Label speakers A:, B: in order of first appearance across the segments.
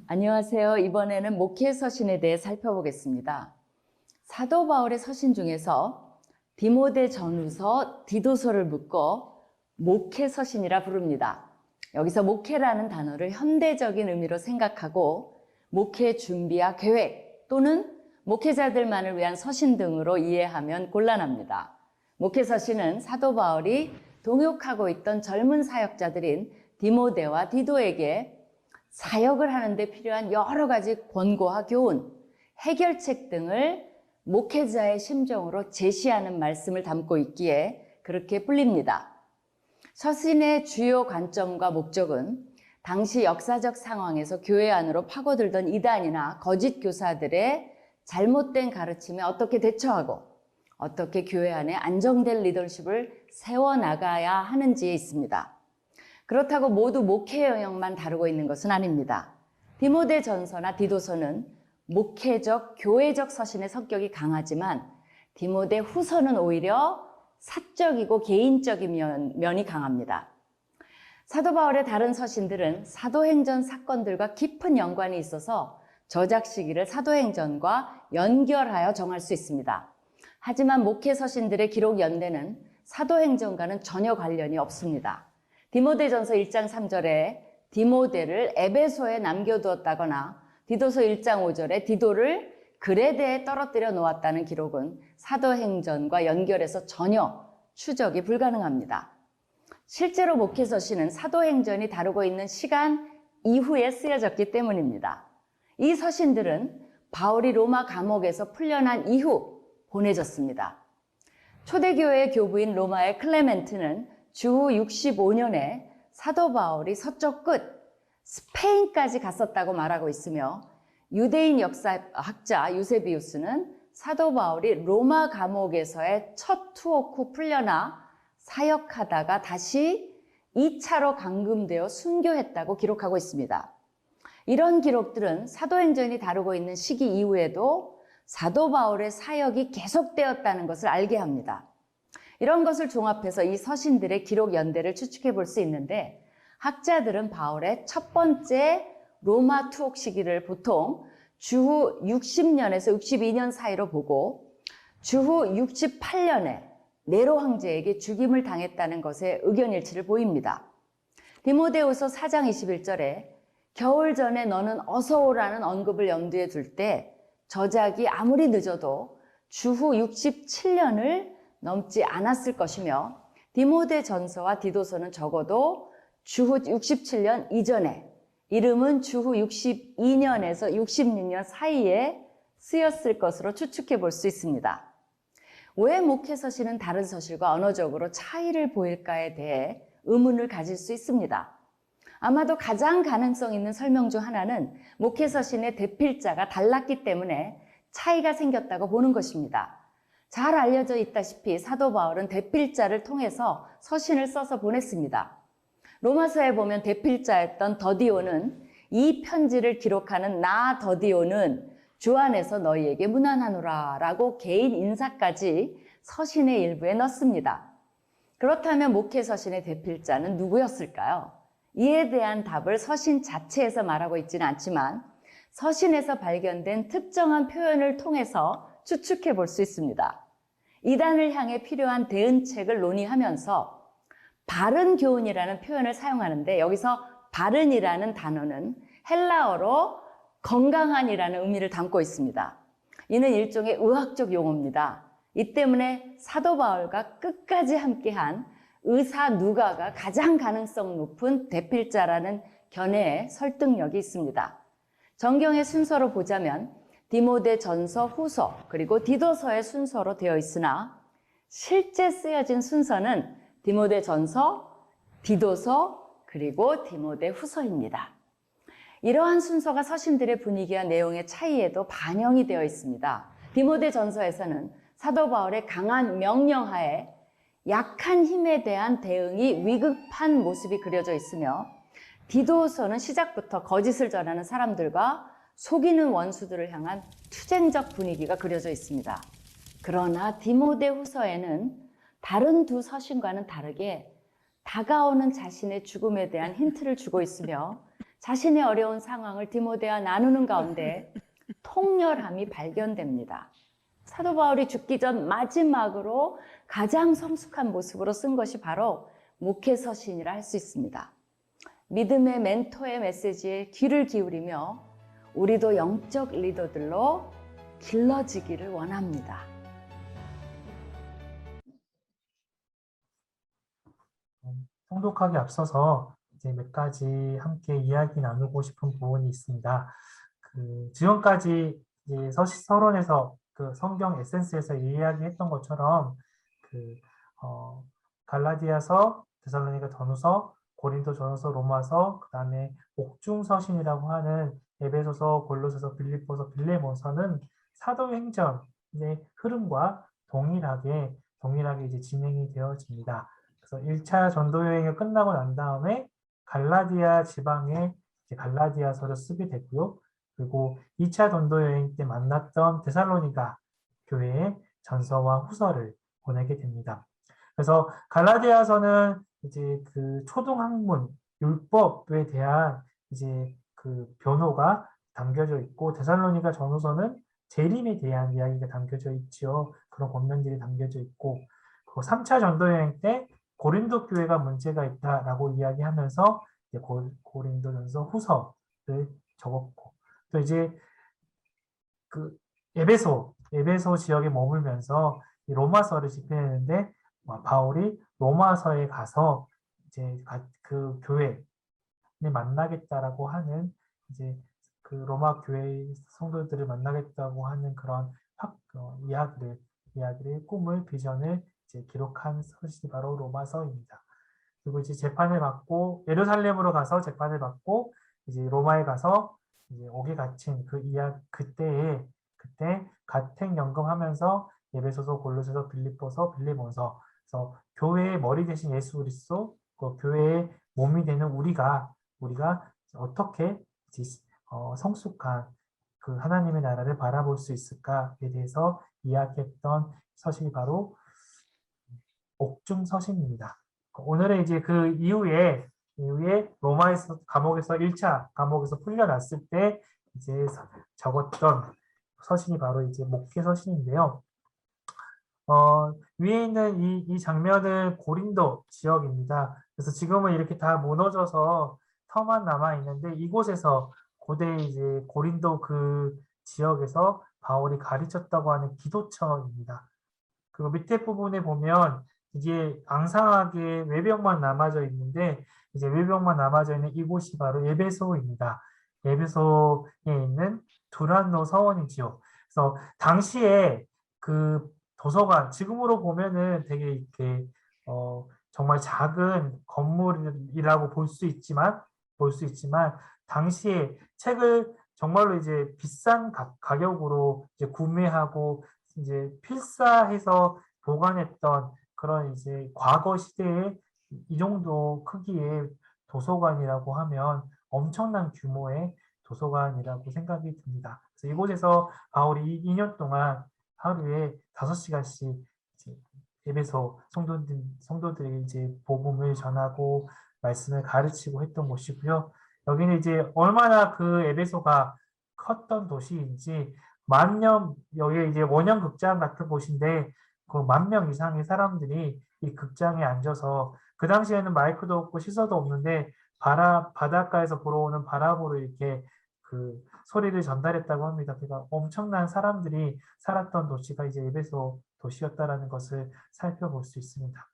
A: 안녕하세요. 이번에는 목회 서신에 대해 살펴보겠습니다. 사도 바울의 서신 중에서 디모데 전후서, 디도서를 묶어 목회 서신이라 부릅니다. 여기서 목회라는 단어를 현대적인 의미로 생각하고 목회 준비와 계획 또는 목회자들만을 위한 서신 등으로 이해하면 곤란합니다. 목회 서신은 사도 바울이 동역하고 있던 젊은 사역자들인 디모데와 디도에게 사역을 하는데 필요한 여러 가지 권고와 교훈, 해결책 등을 목회자의 심정으로 제시하는 말씀을 담고 있기에 그렇게 불립니다. 서신의 주요 관점과 목적은 당시 역사적 상황에서 교회 안으로 파고들던 이단이나 거짓 교사들의 잘못된 가르침에 어떻게 대처하고 어떻게 교회 안에 안정된 리더십을 세워나가야 하는지에 있습니다. 그렇다고 모두 목회 영역만 다루고 있는 것은 아닙니다. 디모데 전서나 디도서는 목회적, 교회적 서신의 성격이 강하지만 디모데 후서는 오히려 사적이고 개인적인 면이 강합니다. 사도 바울의 다른 서신들은 사도행전 사건들과 깊은 연관이 있어서 저작 시기를 사도행전과 연결하여 정할 수 있습니다. 하지만 목회 서신들의 기록 연대는 사도행전과는 전혀 관련이 없습니다. 디모데전서 1장 3절에 디모데를 에베소에 남겨두었다거나 디도서 1장 5절에 디도를 그레데에 떨어뜨려 놓았다는 기록은 사도행전과 연결해서 전혀 추적이 불가능합니다. 실제로 목회서신은 사도행전이 다루고 있는 시간 이후에 쓰여졌기 때문입니다. 이 서신들은 바울이 로마 감옥에서 풀려난 이후 보내졌습니다. 초대교회의 교부인 로마의 클레멘트는 주후 65년에 사도 바울이 서쪽 끝 스페인까지 갔었다고 말하고 있으며 유대인 역사학자 유세비우스는 사도 바울이 로마 감옥에서의 첫 투옥 후 풀려나 사역하다가 다시 2차로 감금되어 순교했다고 기록하고 있습니다. 이런 기록들은 사도행전이 다루고 있는 시기 이후에도 사도 바울의 사역이 계속되었다는 것을 알게 합니다. 이런 것을 종합해서 이 서신들의 기록 연대를 추측해 볼 수 있는데 학자들은 바울의 첫 번째 로마 투옥 시기를 보통 주후 60년에서 62년 사이로 보고 주후 68년에 네로 황제에게 죽임을 당했다는 것에 의견일치를 보입니다. 디모데후서 4장 21절에 겨울 전에 너는 어서 오라는 언급을 염두에 둘 때 저작이 아무리 늦어도 주후 67년을 넘지 않았을 것이며 디모데 전서와 디도서는 적어도 주후 67년 이전에 이름은 주후 62년에서 66년 사이에 쓰였을 것으로 추측해 볼 수 있습니다. 왜 목회 서신은 다른 서신과 언어적으로 차이를 보일까에 대해 의문을 가질 수 있습니다. 아마도 가장 가능성 있는 설명 중 하나는 목회 서신의 대필자가 달랐기 때문에 차이가 생겼다고 보는 것입니다. 잘 알려져 있다시피 사도 바울은 대필자를 통해서 서신을 써서 보냈습니다. 로마서에 보면 대필자였던 더디오는 이 편지를 기록하는 나 더디오는 주 안에서 너희에게 문안하노라 라고 개인 인사까지 서신의 일부에 넣습니다. 그렇다면 목회 서신의 대필자는 누구였을까요? 이에 대한 답을 서신 자체에서 말하고 있지는 않지만 서신에서 발견된 특정한 표현을 통해서 추측해 볼 수 있습니다. 이단을 향해 필요한 대응책을 논의하면서 바른 교훈이라는 표현을 사용하는데 여기서 바른이라는 단어는 헬라어로 건강한이라는 의미를 담고 있습니다. 이는 일종의 의학적 용어입니다. 이 때문에 사도 바울과 끝까지 함께한 의사 누가가 가장 가능성 높은 대필자라는 견해에 설득력이 있습니다. 정경의 순서로 보자면 디모데 전서, 후서, 그리고 디도서의 순서로 되어 있으나 실제 쓰여진 순서는 디모데 전서, 디도서, 그리고 디모데 후서입니다. 이러한 순서가 서신들의 분위기와 내용의 차이에도 반영이 되어 있습니다. 디모데 전서에서는 사도 바울의 강한 명령하에 약한 힘에 대한 대응이 위급한 모습이 그려져 있으며 디도서는 시작부터 거짓을 전하는 사람들과 속이는 원수들을 향한 투쟁적 분위기가 그려져 있습니다. 그러나 디모데 후서에는 다른 두 서신과는 다르게 다가오는 자신의 죽음에 대한 힌트를 주고 있으며 자신의 어려운 상황을 디모데와 나누는 가운데 통렬함이 발견됩니다. 사도 바울이 죽기 전 마지막으로 가장 성숙한 모습으로 쓴 것이 바로 목회서신이라 할 수 있습니다. 믿음의 멘토의 메시지에 귀를 기울이며 우리도 영적 리더들로 길러지기를 원합니다.
B: 통독하기 앞서서 이제 몇 가지 함께 이야기 나누고 싶은 부분이 있습니다. 지금까지 이제 서론에서 그 성경 에센스에서 이야기했던 것처럼 그 갈라디아서, 데살로니가 전후서, 고린도 전후서, 로마서, 그 다음에 옥중서신이라고 하는 에베소서, 골로새서, 빌립보서, 빌레몬서는 사도행전의 흐름과 동일하게 이제 진행이 되어집니다. 그래서 1차 전도 여행이 끝나고 난 다음에 갈라디아 지방에 이제 갈라디아서를 쓰게 되고요. 그리고 2차 전도 여행 때 만났던 데살로니가 교회에 전서와 후서를 보내게 됩니다. 그래서 갈라디아서는 이제 그 초등학문 율법에 대한 이제 그 변호가 담겨져 있고, 데살로니가 전후서는 재림에 대한 이야기가 담겨져 있죠. 그런 권면들이 담겨져 있고, 그리고 3차 전도 여행 때 고린도 교회가 문제가 있다라고 이야기하면서 이제 고린도전서 후서를 적었고, 또 이제 그 에베소 지역에 머물면서 로마서를 집필했는데, 바울이 로마서에 가서 이제 그 교회를 만나겠다라고 하는, 이제 그 로마 교회 성도들을 만나겠다고 하는 그런 이야기를 꿈을 비전을 이제 기록한 서신이 바로 로마서입니다. 그리고 이제 재판을 받고 예루살렘으로 가서 재판을 받고 이제 로마에 가서 이제 옥에 갇힌 그때 가택연금하면서 에베소서, 골로새서, 빌립보서, 빌레몬서, 그래서 교회의 머리 대신 예수 그리스도, 그 교회의 몸이 되는 우리가 어떻게 성숙한 그 하나님의 나라를 바라볼 수 있을까에 대해서 이야기했던 서신이 바로 옥중 서신입니다. 오늘은 이제 그 이후에 로마에서 감옥에서 1차 감옥에서 풀려났을 때 이제 적었던 서신이 바로 이제 목회 서신인데요. 위에 있는 이 장면은 고린도 지역입니다. 그래서 지금은 이렇게 다 무너져서 터만 남아 있는데, 이곳에서 고대 이제 고린도 그 지역에서 바울이 가르쳤다고 하는 기도처입니다. 그리고 밑에 부분에 보면 이게 앙상하게 외벽만 남아져 있는데, 이제 외벽만 남아져 있는 이곳이 바로 에베소입니다. 에베소에 있는 두란노 서원이지요. 그래서 당시에 그 도서관, 지금으로 보면은 되게 이렇게 정말 작은 건물이라고 볼 수 있지만 당시에 책을 정말로 이제 비싼 가격으로 이제 구매하고 이제 필사해서 보관했던 그런 이제 과거 시대의 이 정도 크기의 도서관이라고 하면 엄청난 규모의 도서관이라고 생각이 듭니다. 그래서 이곳에서 바울이 2년 동안 하루에 5시간씩 이제 에베소 성도들에게 이제 복음을 전하고 말씀을 가르치고 했던 곳이고요. 여기는 이제 얼마나 그 에베소가 컸던 도시인지, 여기 이제 원형 극장 같은 곳인데 그 10,000명 이상의 사람들이 이 극장에 앉아서, 그 당시에는 마이크도 없고 시설도 없는데 바닷가에서 불어오는 바람으로 이렇게 그 소리를 전달했다고 합니다. 그러니까 엄청난 사람들이 살았던 도시가 이제 에베소 도시였다라는 것을 살펴볼 수 있습니다.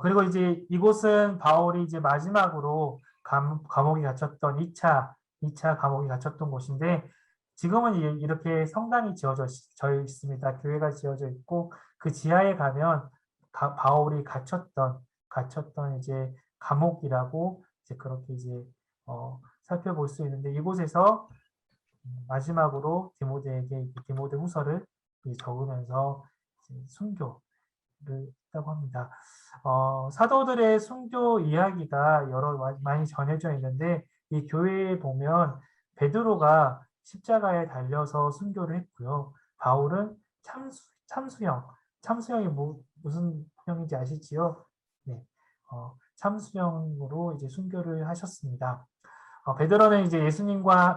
B: 그리고 이제 이곳은 바울이 이제 마지막으로 감옥에 갇혔던 2차 감옥에 갇혔던 곳인데, 지금은 이렇게 성당이 지어져 있습니다. 교회가 지어져 있고, 그 지하에 가면 바울이 갇혔던 이제 감옥이라고 이제 그렇게 이제 살펴볼 수 있는데, 이곳에서 마지막으로 디모데 후서를 적으면서 순교를 했다고 합니다. 사도들의 순교 이야기가 많이 전해져 있는데, 이 교회에 보면 베드로가 십자가에 달려서 순교를 했고요. 바울은 참수형이 무슨 형인지 아시지요? 네. 참수형으로 이제 순교를 하셨습니다. 베드로는 이제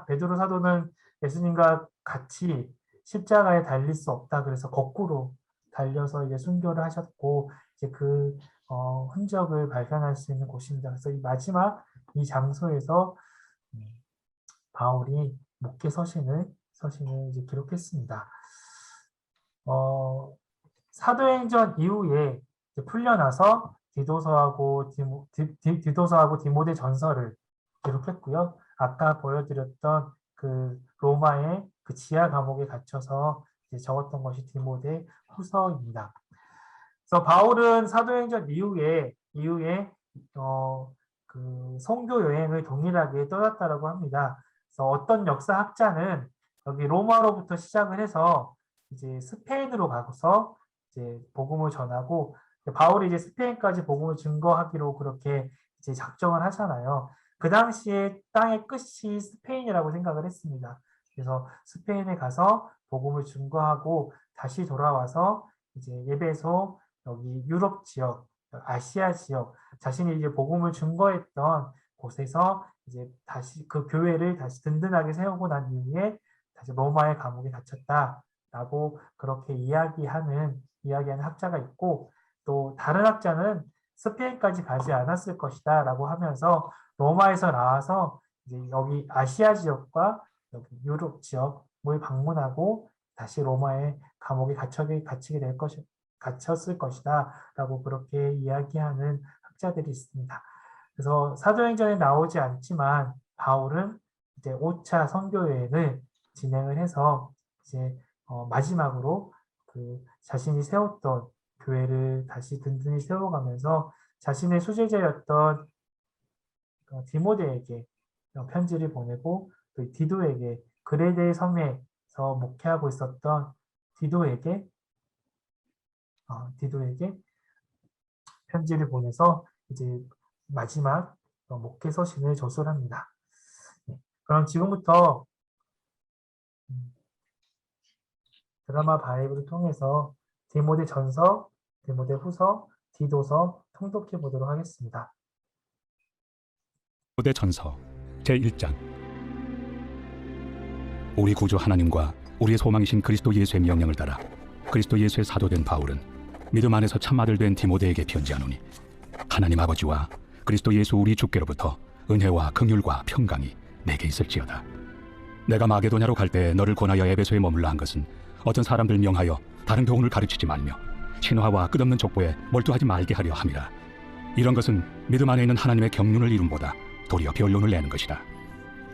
B: 베드로 사도는 예수님과 같이 십자가에 달릴 수 없다. 그래서 거꾸로 달려서 이제 순교를 하셨고, 이제 그 흔적을 발견할 수 있는 곳입니다. 그래서 이 장소에서 바울이 목회 서신을 이제 기록했습니다. 사도행전 이후에 풀려나서 디도서하고 디모데 전서를 기록했고요. 아까 보여드렸던 그 로마의 그 지하 감옥에 갇혀서 이제 적었던 것이 디모데 후서입니다. 그래서 바울은 사도행전 이후에 그 선교 여행을 동일하게 떠났다라고 합니다. 그래서 어떤 역사학자는 여기 로마로부터 시작을 해서 이제 스페인으로 가서 이제 복음을 전하고, 바울이 이제 스페인까지 복음을 증거하기로 그렇게 이제 작정을 하잖아요. 그 당시에 땅의 끝이 스페인이라고 생각을 했습니다. 그래서 스페인에 가서 복음을 증거하고 다시 돌아와서 이제 에베소, 여기 유럽 지역, 아시아 지역, 자신이 이제 복음을 증거했던 곳에서 이제 다시 그 교회를 다시 든든하게 세우고 난 이후에 다시 로마의 감옥에 갇혔다라고 그렇게 이야기하는 학자가 있고, 또 다른 학자는 스페인까지 가지 않았을 것이다라고 하면서 로마에서 나와서 이제 여기 아시아 지역과 여기 유럽 지역을 방문하고 다시 로마의 감옥에 갇혔을 것이다라고 그렇게 이야기하는 학자들이 있습니다. 그래서 사도행전에 나오지 않지만 바울은 이제 5차 선교 여행을 진행을 해서 이제 마지막으로 그 자신이 세웠던 교회를 다시 든든히 세워가면서 자신의 수제자였던 디모데에게 편지를 보내고, 또 디도에게, 그레데 섬에서 목회하고 있었던 디도에게 편지를 보내서 이제 마지막 목회 서신을 저술합니다. 그럼 지금부터 드라마 바이블을 통해서 디모데 전서, 디모데 후서, 디도서 통독해 보도록 하겠습니다.
C: 디모데 전서 제1장. 우리 구주 하나님과 우리의 소망이신 그리스도 예수의 명령을 따라 그리스도 예수의 사도된 바울은 믿음 안에서 참 아들 된 디모데에게 편지하노니, 하나님 아버지와 그리스도 예수 우리 주께로부터 은혜와 긍휼과 평강이 내게 있을지어다. 내가 마게도냐로 갈 때 너를 권하여 에베소에 머물러 한 것은 어떤 사람들 명하여 다른 교훈을 가르치지 말며 신화와 끝없는 족보에 몰두하지 말게 하려 함이라. 이런 것은 믿음 안에 있는 하나님의 경륜을 이룸보다 도리어 변론을 내는 것이다.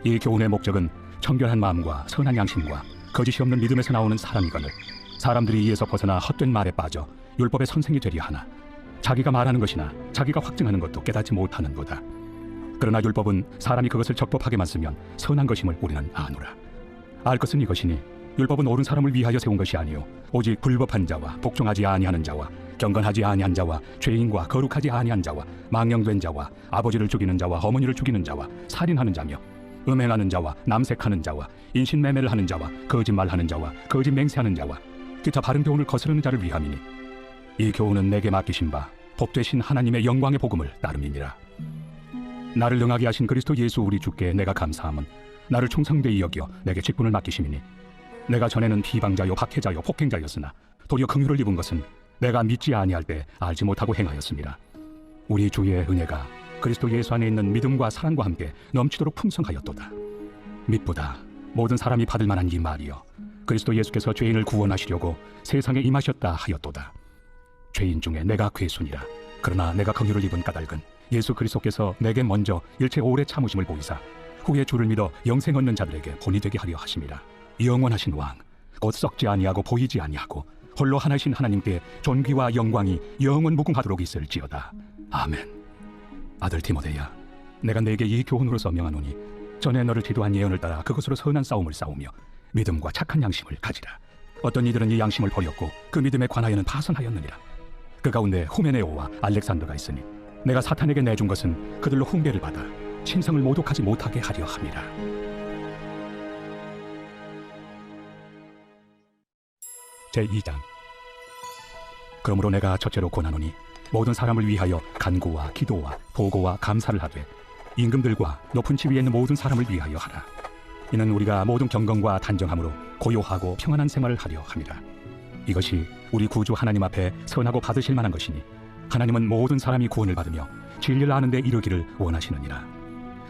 C: 이 교훈의 목적은 청결한 마음과 선한 양심과 거짓이 없는 믿음에서 나오는 사람이거늘 사람들이 이에서 벗어나 헛된 말에 빠져 율법의 선생이 되려 하나 자기가 말하는 것이나 자기가 확증하는 것도 깨닫지 못하는도다. 그러나 율법은 사람이 그것을 적법하게만 쓰면 선한 것임을 우리는 아노라. 알 것은 이것이니 율법은 옳은 사람을 위하여 세운 것이 아니요 오직 불법한 자와 복종하지 아니하는 자와 경건하지 아니한 자와 죄인과 거룩하지 아니한 자와 망령된 자와 아버지를 죽이는 자와 어머니를 죽이는 자와 살인하는 자며 음행하는 자와 남색하는 자와 인신매매를 하는 자와 거짓말하는 자와 거짓 맹세하는 자와 기타 바른 교훈을 거스르는 자를 위함이니, 이 교훈은 내게 맡기신 바 복되신 하나님의 영광의 복음을 따름이니라. 나를 능하게 하신 그리스도 예수 우리 주께 내가 감사함은 나를 충성되이 여겨 내게 직분을 맡기심이니, 내가 전에는 비방자요 박해자요 폭행자였으나 도리어 긍휼을 입은 것은 내가 믿지 아니할 때 알지 못하고 행하였습니다. 우리 주의 은혜가 그리스도 예수 안에 있는 믿음과 사랑과 함께 넘치도록 풍성하였도다. mit보다 모든 사람이 받을 만한 이 말이여 그리스도 예수께서 죄인을 구원하시려고 세상에 임하셨다 하였도다. 죄인 중에 내가 괴순이라. 그러나 내가 긍휼을 입은 까닭은 예수 그리스도께서 내게 먼저 일체 오래 참으심을 보이사 후에 주를 믿어 영생 얻는 자들에게 본이 되게 하려 하심이라. 영원하신 왕 곧 썩지 아니하고 보이지 아니하고 홀로 하나이신 하나님께 존귀와 영광이 영원 무궁하도록 있을지어다. 아멘. 아들 디모데야, 내가 네게 이 교훈으로서 명하노니 전에 너를 지도한 예언을 따라 그것으로 선한 싸움을 싸우며 믿음과 착한 양심을 가지라. 어떤 이들은 이 양심을 버렸고 그 믿음에 관하여는 파선하였느니라. 그 가운데 후메네오와 알렉산더가 있으니 내가 사탄에게 내준 것은 그들로 훈계를 받아 신성을 모독하지 못하게 하려 함이라. 제2장. 그러므로 내가 첫째로 권하노니 모든 사람을 위하여 간구와 기도와 보고와 감사를 하되 임금들과 높은 지위에 있는 모든 사람을 위하여 하라. 이는 우리가 모든 경건과 단정함으로 고요하고 평안한 생활을 하려 함이라. 이것이 우리 구주 하나님 앞에 선하고 받으실 만한 것이니 하나님은 모든 사람이 구원을 받으며 진리를 아는 데 이르기를 원하시느니라.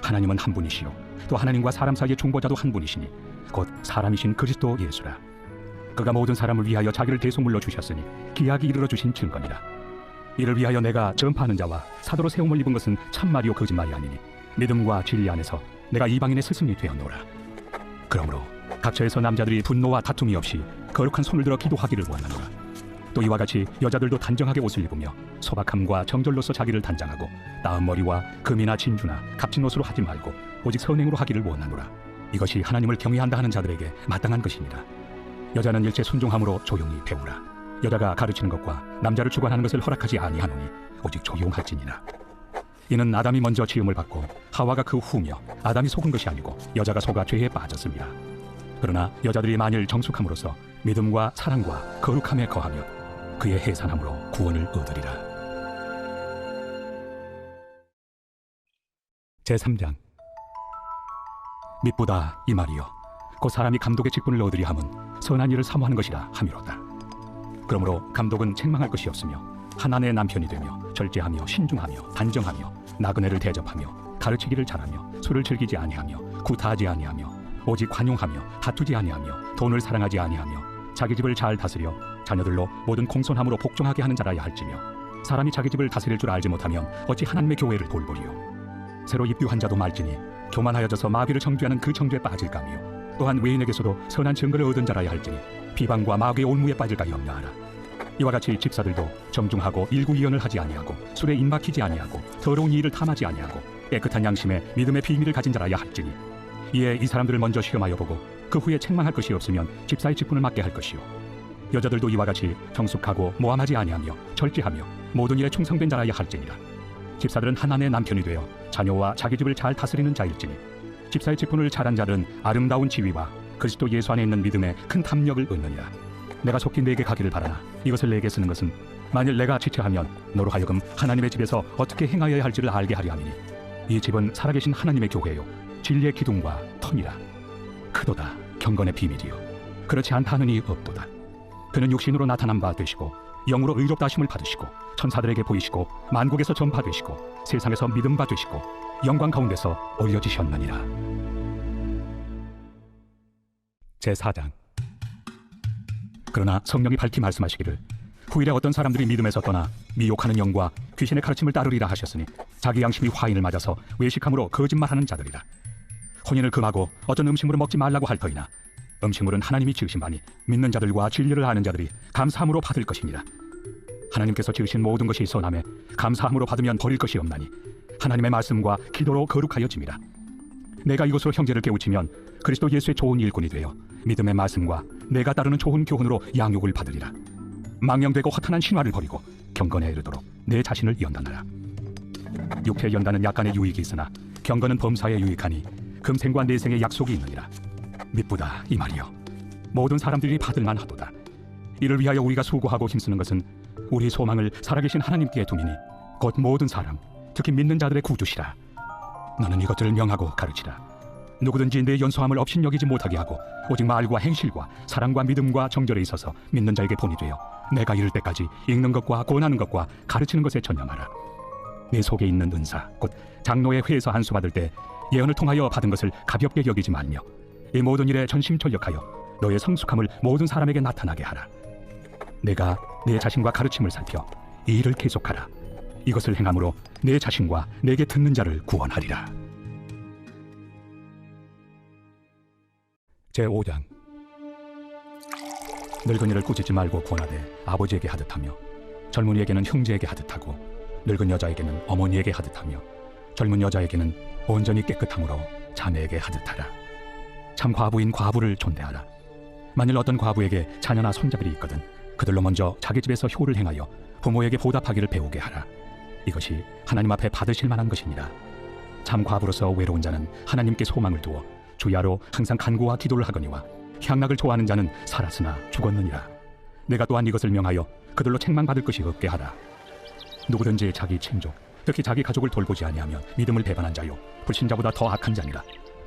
C: 하나님은 한 분이시요 또 하나님과 사람 사이의 중보자도 한 분이시니 곧 사람이신 그리스도 예수라. 그가 모든 사람을 위하여 자기를 대속물로 주셨으니 기약이 이르러 주신 증거니라. 이를 위하여 내가 전파하는 자와 사도로 세움을 입은 것은 참말이요 거짓말이 아니니 믿음과 진리 안에서 내가 이방인의 스승이 되었노라. 그러므로 각처에서 남자들이 분노와 다툼이 없이 거룩한 손을 들어 기도하기를 원하노라. 또 이와 같이 여자들도 단정하게 옷을 입으며 소박함과 정절로서 자기를 단장하고 나은 머리와 금이나 진주나 값진 옷으로 하지 말고 오직 선행으로 하기를 원하노라. 이것이 하나님을 경외한다 하는 자들에게 마땅한 것이니라. 여자는 일체 순종함으로 조용히 배우라. 여자가 가르치는 것과 남자를 주관하는 것을 허락하지 아니하노니 오직 조용할지니라. 이는 아담이 먼저 지음을 받고 하와가 그 후며 아담이 속은 것이 아니고 여자가 속아 죄에 빠졌습니다. 그러나 여자들이 만일 정숙함으로써 믿음과 사랑과 거룩함에 거하며 그의 해산함으로 구원을 얻으리라. 제3장. 미쁘다 이 말이요 곧 사람이 감독의 직분을 얻으리 함은 선한 일을 사모하는 것이라 함이로다. 그러므로 감독은 책망할 것이 없으며 하나님의 남편이 되며 절제하며 신중하며 단정하며 나그네를 대접하며 가르치기를 잘하며 술을 즐기지 아니하며 구타하지 아니하며 오직 관용하며 다투지 아니하며 돈을 사랑하지 아니하며 자기 집을 잘 다스려 자녀들로 모든 공손함으로 복종하게 하는 자라야 할지며 사람이 자기 집을 다스릴 줄 알지 못하면 어찌 하나님의 교회를 돌보리요. 새로 입교한 자도 말지니 교만하여져서 마귀를 정죄하는 그 정죄에 빠질까며 또한 외인에게서도 선한 증거를 얻은 자라야 할지니 비방과 마귀의 올무에 빠질까 염려하라. 이와 같이 집사들도 정중하고 일구이연을 하지 아니하고 술에 입막히지 아니하고 더러운 일을 탐하지 아니하고 깨끗한 양심에 믿음의 비밀을 가진 자라야 할지니 이에 이 사람들을 먼저 시험하여 보고 그 후에 책망할 것이 없으면 집사의 직분을 맡게 할 것이요. 여자들도 이와 같이 정숙하고 모함하지 아니하며 절제하며 모든 일에 충성된 자라야 할지니라. 집사들은 하나님의 남편이 되어 자녀와 자기 집을 잘 다스리는 자일지니 집사의 직분을 잘한 자는 아름다운 지위와 그리스도 예수 안에 있는 믿음에 큰 탐욕을 얻느니라. 내가 속히 내게 가기를 바라나 이것을 내게 쓰는 것은 만일 내가 지체하면 너로 하여금 하나님의 집에서 어떻게 행하여야 할지를 알게 하려 함이니 이 집은 살아계신 하나님의 교회요 진리의 기둥과 터니라. 크도다 경건의 비밀이요 그렇지 않다 하느니 없도다. 그는 육신으로 나타난 바 되시고 영으로 의롭다 하심을 받으시고 천사들에게 보이시고 만국에서 전파되시고 세상에서 믿음 바 되시고 영광 가운데서 올려지셨느니라. 제4장. 그러나 성령이 밝히 말씀하시기를 후일에 어떤 사람들이 믿음에서 떠나 미혹하는 영과 귀신의 가르침을 따르리라 하셨으니 자기 양심이 화인을 맞아서 외식함으로 거짓말하는 자들이라. 혼인을 금하고 어떤 음식물을 먹지 말라고 할 터이나 음식물은 하나님이 지으신 바니 믿는 자들과 진리를 아는 자들이 감사함으로 받을 것이니라. 하나님께서 지으신 모든 것이 선함에 감사함으로 받으면 버릴 것이 없나니 하나님의 말씀과 기도로 거룩하여짐이라. 내가 이것으로 형제를 깨우치면 그리스도 예수의 좋은 일꾼이 되어 믿음의 말씀과 내가 따르는 좋은 교훈으로 양육을 받으리라. 망령되고 허탄한 신화를 버리고 경건에 이르도록 내 자신을 연단하라. 육체의 연단은 약간의 유익이 있으나 경건은 범사에 유익하니 금생과 내생의 약속이 있느니라. 미쁘다 이 말이요 모든 사람들이 받을만 하도다. 이를 위하여 우리가 수고하고 힘쓰는 것은 우리 소망을 살아계신 하나님께 두미니 곧 모든 사람 특히 믿는 자들의 구주시라. 너는 이것들을 명하고 가르치라. 누구든지 내 연소함을 업신여기지 못하게 하고 오직 말과 행실과 사랑과 믿음과 정절에 있어서 믿는 자에게 본이 되어 내가 이를 때까지 읽는 것과 권하는 것과 가르치는 것에 전념하라. 내 속에 있는 은사 곧 장로의 회에서 안수 받을 때 예언을 통하여 받은 것을 가볍게 여기지 말며 이 모든 일에 전심전력하여 너의 성숙함을 모든 사람에게 나타나게 하라. 내가 내 자신과 가르침을 살펴 이 일을 계속하라. 이것을 행함으로 내 자신과 내게 듣는 자를 구원하리라. 제5장. 늙은이를 꾸짖지 말고 권하되 아버지에게 하듯하며 젊은이에게는 형제에게 하듯하고 늙은 여자에게는 어머니에게 하듯하며 젊은 여자에게는 온전히 깨끗함으로 자매에게 하듯하라. 참 과부인 과부를 존대하라. 만일 어떤 과부에게 자녀나 손자들이 있거든 그들로 먼저 자기 집에서 효를 행하여 부모에게 보답하기를 배우게 하라. 이것이 하나님 앞에 받으실 만한 것이니라. 참 과부로서 외로운 자는 하나님께 소망을 두어 주야로 항상 간구와 기도를 하거니와 향락을 좋아하는 자는 살았으나 죽었느니라. 내가 또한 이것을 명하여 그들로 책망받을 것이 없게 하라. 누구든지 자기 친족, 특히 자기 가족을 돌보지 아니하면 믿음을 배반한 자요 불신자보다 더 악한 자니라.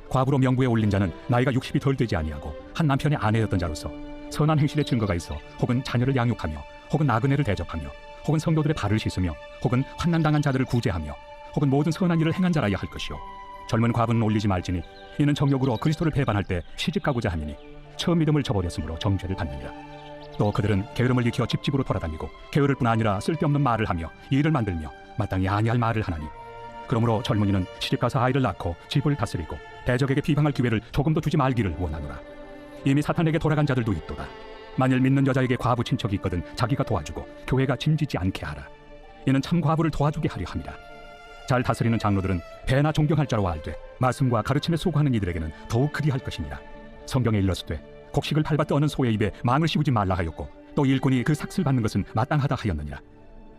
C: 과부로 명부에 올린 자는 나이가 60이 덜 되지 아니하고 한 남편의 아내였던 자로서 선한 행실의 증거가 있어 혹은 자녀를 양육하며 혹은 나그네를 대접하며 혹은 성도들의 발을 씻으며 혹은 환난당한 자들을 구제하며 혹은 모든 선한 일을 행한 자라야 할 것이요 젊은 과부는 올리지 말지니 이는 정욕으로 그리스도를 배반할 때 시집가고자 함이니 처음 믿음을 저버렸으므로 정죄를 받느니라. 또 그들은 게으름을 익혀 집집으로 돌아다니고 게으를 뿐 아니라 쓸데없는 말을 하며 일을 만들며 마땅히 아니할 말을 하나니 그러므로 젊은이는 시집가서 아이를 낳고 집을 다스리고 대적에게 비방할 기회를 조금도 주지 말기를 원하노라. 이미 사탄에게 돌아간 자들도 있도다. 만일 믿는 여자에게 과부 친척이 있거든 자기가 도와주고 교회가 짐지지 않게 하라. 이는 참 과부를 도와주게 하려 함이라. 잘 다스리는 장로들은 배나 존경할 자로 알되 말씀과 가르침에 수고하는 이들에게는 더욱 그리할 것이니라. 성경에 일렀으되 곡식을 밟아 떠는 소의 입에 망을 씌우지 말라 하였고 또 일꾼이 그 삭슬 받는 것은 마땅하다 하였느니라.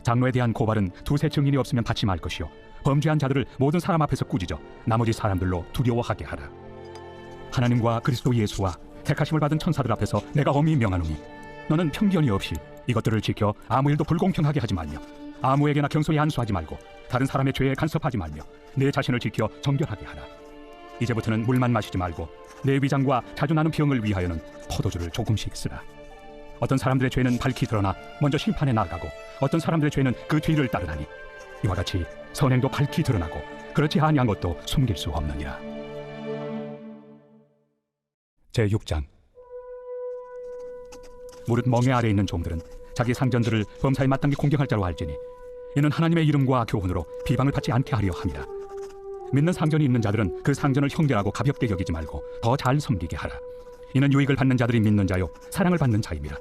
C: 장로에 대한 고발은 두세 증인이 없으면 받지 말 것이요 범죄한 자들을 모든 사람 앞에서 꾸짖어 나머지 사람들로 두려워하게 하라. 하나님과 그리스도 예수와 택하심을 받은 천사들 앞에서 내가 엄히 명하노니 너는 편견이 없이 이것들을 지켜 아무 일도 불공평하게 하지 말며 아무에게나 경솔히 안수하지 말고 다른 사람의 죄에 간섭하지 말며 내 자신을 지켜 정결하게 하라. 이제부터는 물만 마시지 말고 내 위장과 자주 나는 병을 위하여는 포도주를 조금씩 쓰라. 어떤 사람들의 죄는 밝히 드러나 먼저 심판에 나아가고 어떤 사람들의 죄는 그 뒤를 따르나니 이와 같이 선행도 밝히 드러나고 그렇지 아니한 것도 숨길 수 없느니라. 제6장. 무릇 멍에 아래 있는 종들은 자기 상전들을 범사에 마땅히 공경할 자로 알지니 이는 하나님의 이름과 교훈으로 비방을 받지 않게 하려 함이라. 믿는 상전이 있는 자들은 그 상전을 형제라고 가볍게 여기지 말고 더 잘 섬기게 하라. 이는 유익을 받는 자들이 믿는 자요 사랑을 받는 자임이라.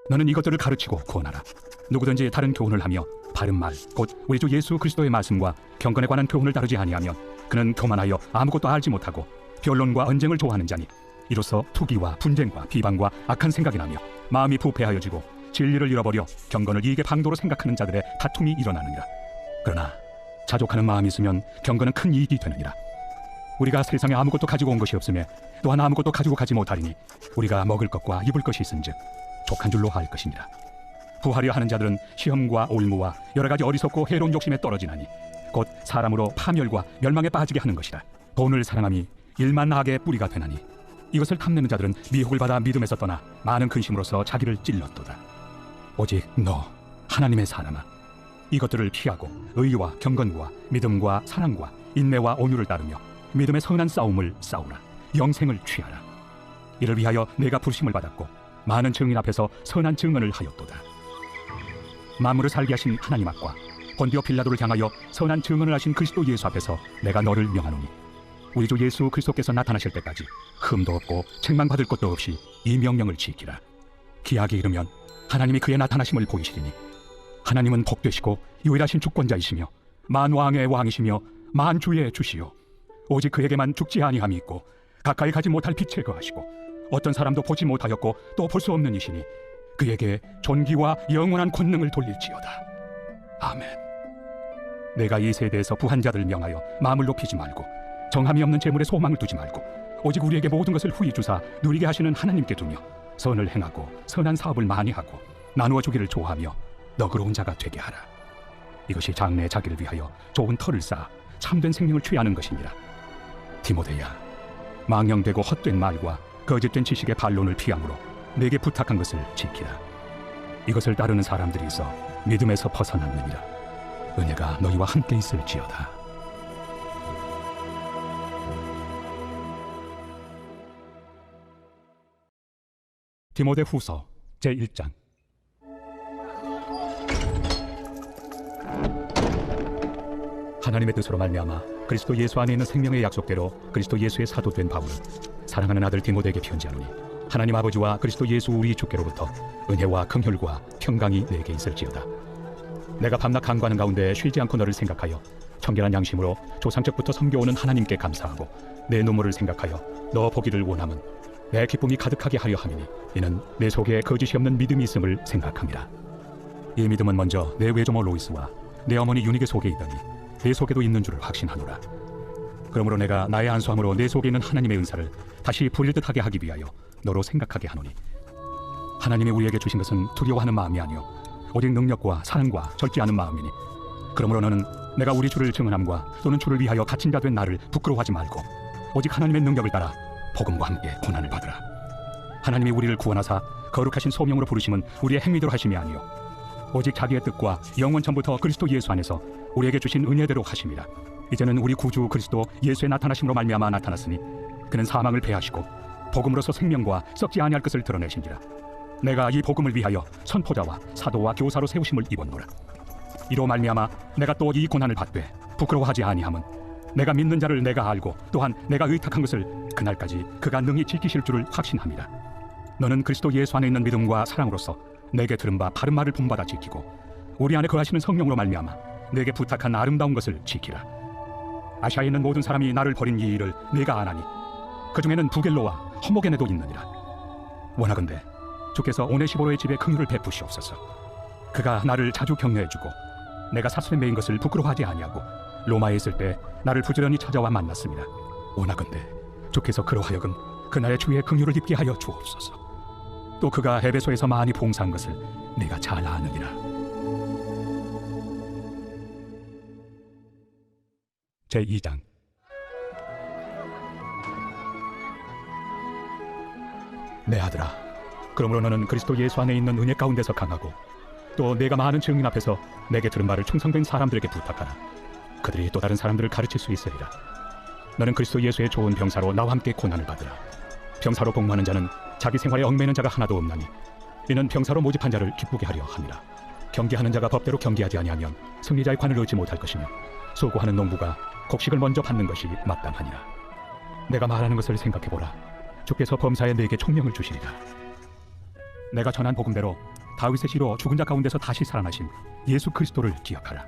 C: 너는 이것들을 가르치고 구원하라. 누구든지 다른 교훈을 하며 바른 말 곧 우리 주 예수 그리스도의 말씀과 경건에 관한 교훈을 다루지 아니하면 그는 교만하여 아무것도 알지 못하고 변론과 언쟁을 좋아하는 자니 이로써 투기와 분쟁과 비방과 악한 생각이 나며 마음이 부패하여지고 진리를 잃어버려 경건을 이익의 방도로 생각하는 자들의 다툼이 일어나느니라. 그러나 자족하는 마음이 있으면 경건은 큰 이익이 되느니라. 우리가 세상에 아무것도 가지고 온 것이 없으며 또한 아무것도 가지고 가지 못하리니 우리가 먹을 것과 입을 것이 있은즉 족한 줄로 할 것이니라. 부하려 하는 자들은 시험과 올무와 여러 가지 어리석고 해로운 욕심에 떨어지나니 곧 사람으로 파멸과 멸망에 빠지게 하는 것이라. 돈을 사랑함이 일만 악의 뿌리가 되나니 이것을 탐내는 자들은 미혹을 받아 믿음에서 떠나 많은 근심으로써 자기를 찔렀도다. 오직 너 하나님의 사람아, 이것들을 피하고 의와 경건과 믿음과 사랑과 인내와 온유를 따르며 믿음의 선한 싸움을 싸우라. 영생을 취하라. 이를 위하여 내가 부르심을 받았고 많은 증인 앞에서 선한 증언을 하였도다. 만물을 살게 하신 하나님 앞과 본디오 빌라도를 향하여 선한 증언을 하신 그리스도 예수 앞에서 내가 너를 명하노니 우리 주 예수 그리스도께서 나타나실 때까지 흠도 없고 책망받을 것도 없이 이 명령을 지키라. 기약이 이르면 하나님이 그의 나타나심을 보이시리니 하나님은 복되시고 유일하신 주권자이시며 만왕의 왕이시며 만주의 주시요 오직 그에게만 죽지 아니함이 있고 가까이 가지 못할 빛을 거하시고 어떤 사람도 보지 못하였고 또 볼 수 없는 이시니 그에게 존귀와 영원한 권능을 돌릴지어다. 아멘. 내가 이 세대에서 부한 자들 명하여 마음을 높이지 말고 정함이 없는 재물에 소망을 두지 말고 오직 우리에게 모든 것을 후히 주사 누리게 하시는 하나님께 두며 선을 행하고 선한 사업을 많이 하고 나누어 주기를 좋아하며 너그러운 자가 되게 하라. 이것이 장래의 자기를 위하여 좋은 터를 쌓아 참된 생명을 취하는 것이니라. 디모데야, 망령되고 헛된 말과 거짓된 지식의 반론을 피함으로 내게 부탁한 것을 지키라. 이것을 따르는 사람들이 있어 믿음에서 벗어났느니라. 은혜가 너희와 함께 있을지어다. 디모데 후서 제1장. 하나님의 뜻으로 말미암아 그리스도 예수 안에 있는 생명의 약속대로 그리스도 예수의 사도된 바울은 사랑하는 아들 디모데에게 편지하노니 하나님 아버지와 그리스도 예수 우리 주께로부터 은혜와 긍휼과 평강이 내게 있을지어다. 내가 밤낮 간구하는 가운데 쉬지 않고 너를 생각하여 청결한 양심으로 조상적부터 섬겨오는 하나님께 감사하고 내 눈물을 생각하여 너 보기를 원함은 내 기쁨이 가득하게 하려 함이니 이는 내 속에 거짓이 없는 믿음이 있음을 생각함이라. 이 믿음은 먼저 내 외조모 로이스와 내 어머니 유니게 속에 있더니 내 속에도 있는 줄을 확신하노라. 그러므로 내가 나의 안수함으로 내 속에 있는 하나님의 은사를 다시 부릴 듯하게 하기 위하여 너로 생각하게 하노니 하나님이 우리에게 주신 것은 두려워하는 마음이 아니요 오직 능력과 사랑과 절제 않은 마음이니 그러므로 너는 내가 우리 주를 증언함과 또는 주를 위하여 갇힌 자 된 나를 부끄러워하지 말고 오직 하나님의 능력을 따라 복음과 함께 고난을 받으라. 하나님이 우리를 구원하사 거룩하신 소명으로 부르심은 우리의 행위대로 하심이 아니요 오직 자기의 뜻과 영원 전부터 그리스도 예수 안에서 우리에게 주신 은혜대로 하심이라. 이제는 우리 구주 그리스도 예수의 나타나심으로 말미암아 나타났으니 그는 사망을 패하시고 복음으로서 생명과 썩지 아니할 것을 드러내신지라. 내가 이 복음을 위하여 선포자와 사도와 교사로 세우심을 입었노라. 이로 말미암아 내가 또 이 고난을 받되 부끄러워하지 아니함은 내가 믿는 자를 내가 알고 또한 내가 의탁한 것을 그날까지 그가 능히 지키실 줄을 확신합니다. 너는 그리스도 예수 안에 있는 믿음과 사랑으로서 내게 들은 바 바른 말을 본받아 지키고 우리 안에 거하시는 성령으로 말미암아 내게 부탁한 아름다운 것을 지키라. 아시아에 있는 모든 사람이 나를 버린 이 일을 내가 아나니 그 중에는 부겔로와 허모게네도 있느니라. 원하건대 주께서 오네시보로의 집에 긍휼을 베푸시옵소서. 그가 나를 자주 격려해주고 내가 사슬에 매인 것을 부끄러워하지 아니하고 로마에 있을 때 나를 부지런히 찾아와 만났습니다. 원하건대 주께서 그로 하여금 그날의 주의 긍휼을 입게 하여 주옵소서. 또 그가 에베소에서 많이 봉사한 것을 내가 잘 아느니라. 제2장. 내 아들아, 그러므로 너는 그리스도 예수 안에 있는 은혜 가운데서 강하고 또 내가 많은 증인 앞에서 내게 들은 말을 충성된 사람들에게 부탁하라. 그들이 또 다른 사람들을 가르칠 수 있으리라. 너는 그리스도 예수의 좋은 병사로 나와 함께 고난을 받으라. 병사로 복무하는 자는 자기 생활에 얽매이는 자가 하나도 없나니 이는 병사로 모집한 자를 기쁘게 하려 함이라. 경계하는 자가 법대로 경계하지 아니하면 승리자의 관을 얻지 못할 것이며 수고하는 농부가 곡식을 먼저 받는 것이 마땅하니라. 내가 말하는 것을 생각해보라. 주께서 범사에 내게 총명을 주시리라. 내가 전한 복음대로 다윗의 씨로 죽은 자 가운데서 다시 살아나신 예수 그리스도를 기억하라.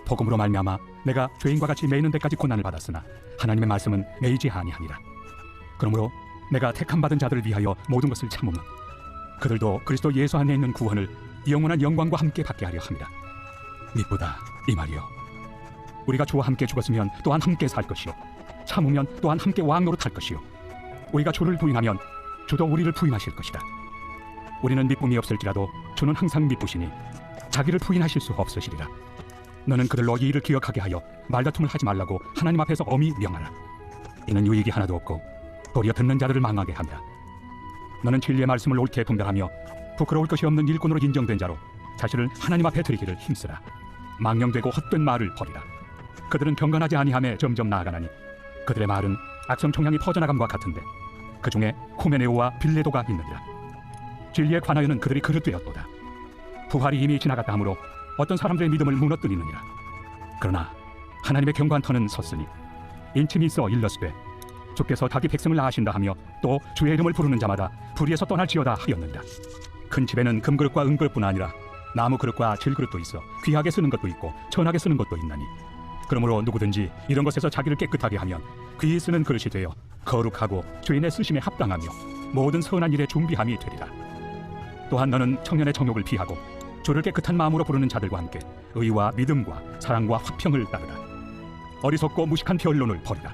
C: 복음으로 말미암아 내가 죄인과 같이 매이는 데까지 고난을 받았으나 하나님의 말씀은 매이지 아니하니라. 그러므로 내가 택함 받은 자들을 위하여 모든 것을 참으면 그들도 그리스도 예수 안에 있는 구원을 영원한 영광과 함께 받게 하려 함이라. 미쁘다 이 말이요. 우리가 주와 함께 죽었으면 또한 함께 살 것이요 참으면 또한 함께 왕 노릇할 것이요 우리가 주를 부인하면 주도 우리를 부인하실 것이다. 우리는 미쁨이 없을지라도 주는 항상 미쁘시니 자기를 부인하실 수 없으시리라. 너는 그들로 이 일을 기억하게 하여 말다툼을 하지 말라고 하나님 앞에서 엄히 명하라. 이는 유익이 하나도 없고 도리어 듣는 자들을 망하게 하리라. 너는 진리의 말씀을 옳게 분별하며 부끄러울 것이 없는 일꾼으로 인정된 자로 자신을 하나님 앞에 드리기를 힘쓰라. 망령되고 헛된 말을 버리라. 그들은 경건하지 아니함에 점점 나아가나니 그들의 말은 악성 총향이 퍼져나감과 같은데 그 중에 후메네오와 빌레도가 있느니라. 진리에 관하여는 그들이 그릇되었도다. 부활이 이미 지나갔다 하므로 어떤 사람들의 믿음을 무너뜨리느니라. 그러나 하나님의 견고한 터는 섰으니 인침이 있어 일렀으되 주께서 자기 백성을 낳으신다 하며 또 주의 이름을 부르는 자마다 불의에서 떠날지어다 하였느니라. 큰 집에는 금그릇과 은그릇뿐 아니라 나무 그릇과 질그릇도 있어 귀하게 쓰는 것도 있고 천하게 쓰는 것도 있나니 그러므로 누구든지 이런 것에서 자기를 깨끗하게 하면 귀히 쓰는 그릇이 되어 거룩하고 주인의 쓰심에 합당하며 모든 선한 일에 준비함이 되리라. 또한 너는 청년의 정욕을 피하고 주를 깨끗한 마음으로 부르는 자들과 함께 의와 믿음과 사랑과 화평을 따르라. 어리석고 무식한 변론을 버리라.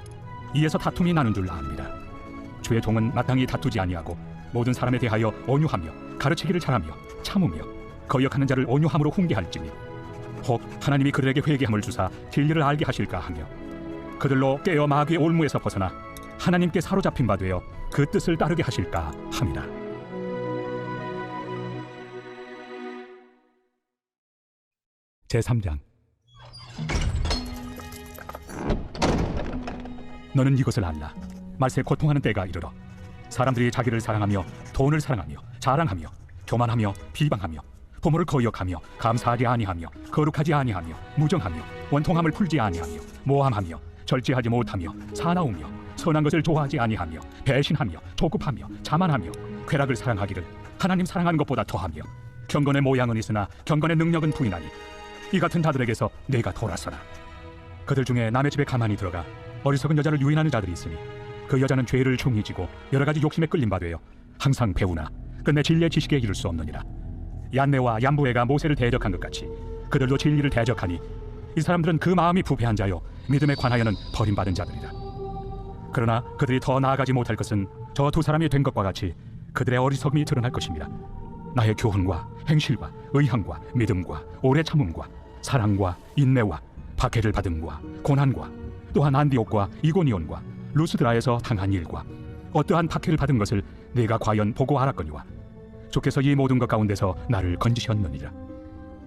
C: 이에서 다툼이 나는 줄 압니다. 주의 종은 마땅히 다투지 아니하고 모든 사람에 대하여 온유하며 가르치기를 잘하며 참으며 거역하는 자를 온유함으로 훈계할지니 혹 하나님이 그들에게 회개함을 주사 진리를 알게 하실까 하며 그들로 깨어 마귀의 올무에서 벗어나 하나님께 사로잡힌 바 되어 그 뜻을 따르게 하실까 함이라. 제3장. 너는 이것을 알라. 말세 고통하는 때가 이르러 사람들이 자기를 사랑하며 돈을 사랑하며 자랑하며 교만하며 비방하며 부모를 거역하며 감사하지 아니하며 거룩하지 아니하며 무정하며 원통함을 풀지 아니하며 모함하며 절제하지 못하며 사나우며 선한 것을 좋아하지 아니하며 배신하며 조급하며 자만하며 쾌락을 사랑하기를 하나님 사랑하는 것보다 더하며 경건의 모양은 있으나 경건의 능력은 부인하니 이 같은 자들에게서 내가 돌아서라. 그들 중에 남의 집에 가만히 들어가 어리석은 여자를 유인하는 자들이 있으니 그 여자는 죄를 종이 지고 여러 가지 욕심에 끌림 바되어 항상 배우나 끝내 진리의 지식에 이를 수 없느니라. 얀네와 얀부에가 모세를 대적한 것 같이 그들도 진리를 대적하니 이 사람들은 그 마음이 부패한 자요 믿음에 관하여는 버림받은 자들이라. 그러나 그들이 더 나아가지 못할 것은 저 두 사람이 된 것과 같이 그들의 어리석음이 드러날 것입니다. 나의 교훈과 행실과 의향과 믿음과 오래 참음과 사랑과 인내와 박해를 받음과 고난과 또한 안디옥과 이고니온과 루스드라에서 당한 일과 어떠한 박해를 받은 것을 내가 과연 보고 알았거니와 주께서 이 모든 것 가운데서 나를 건지셨느니라.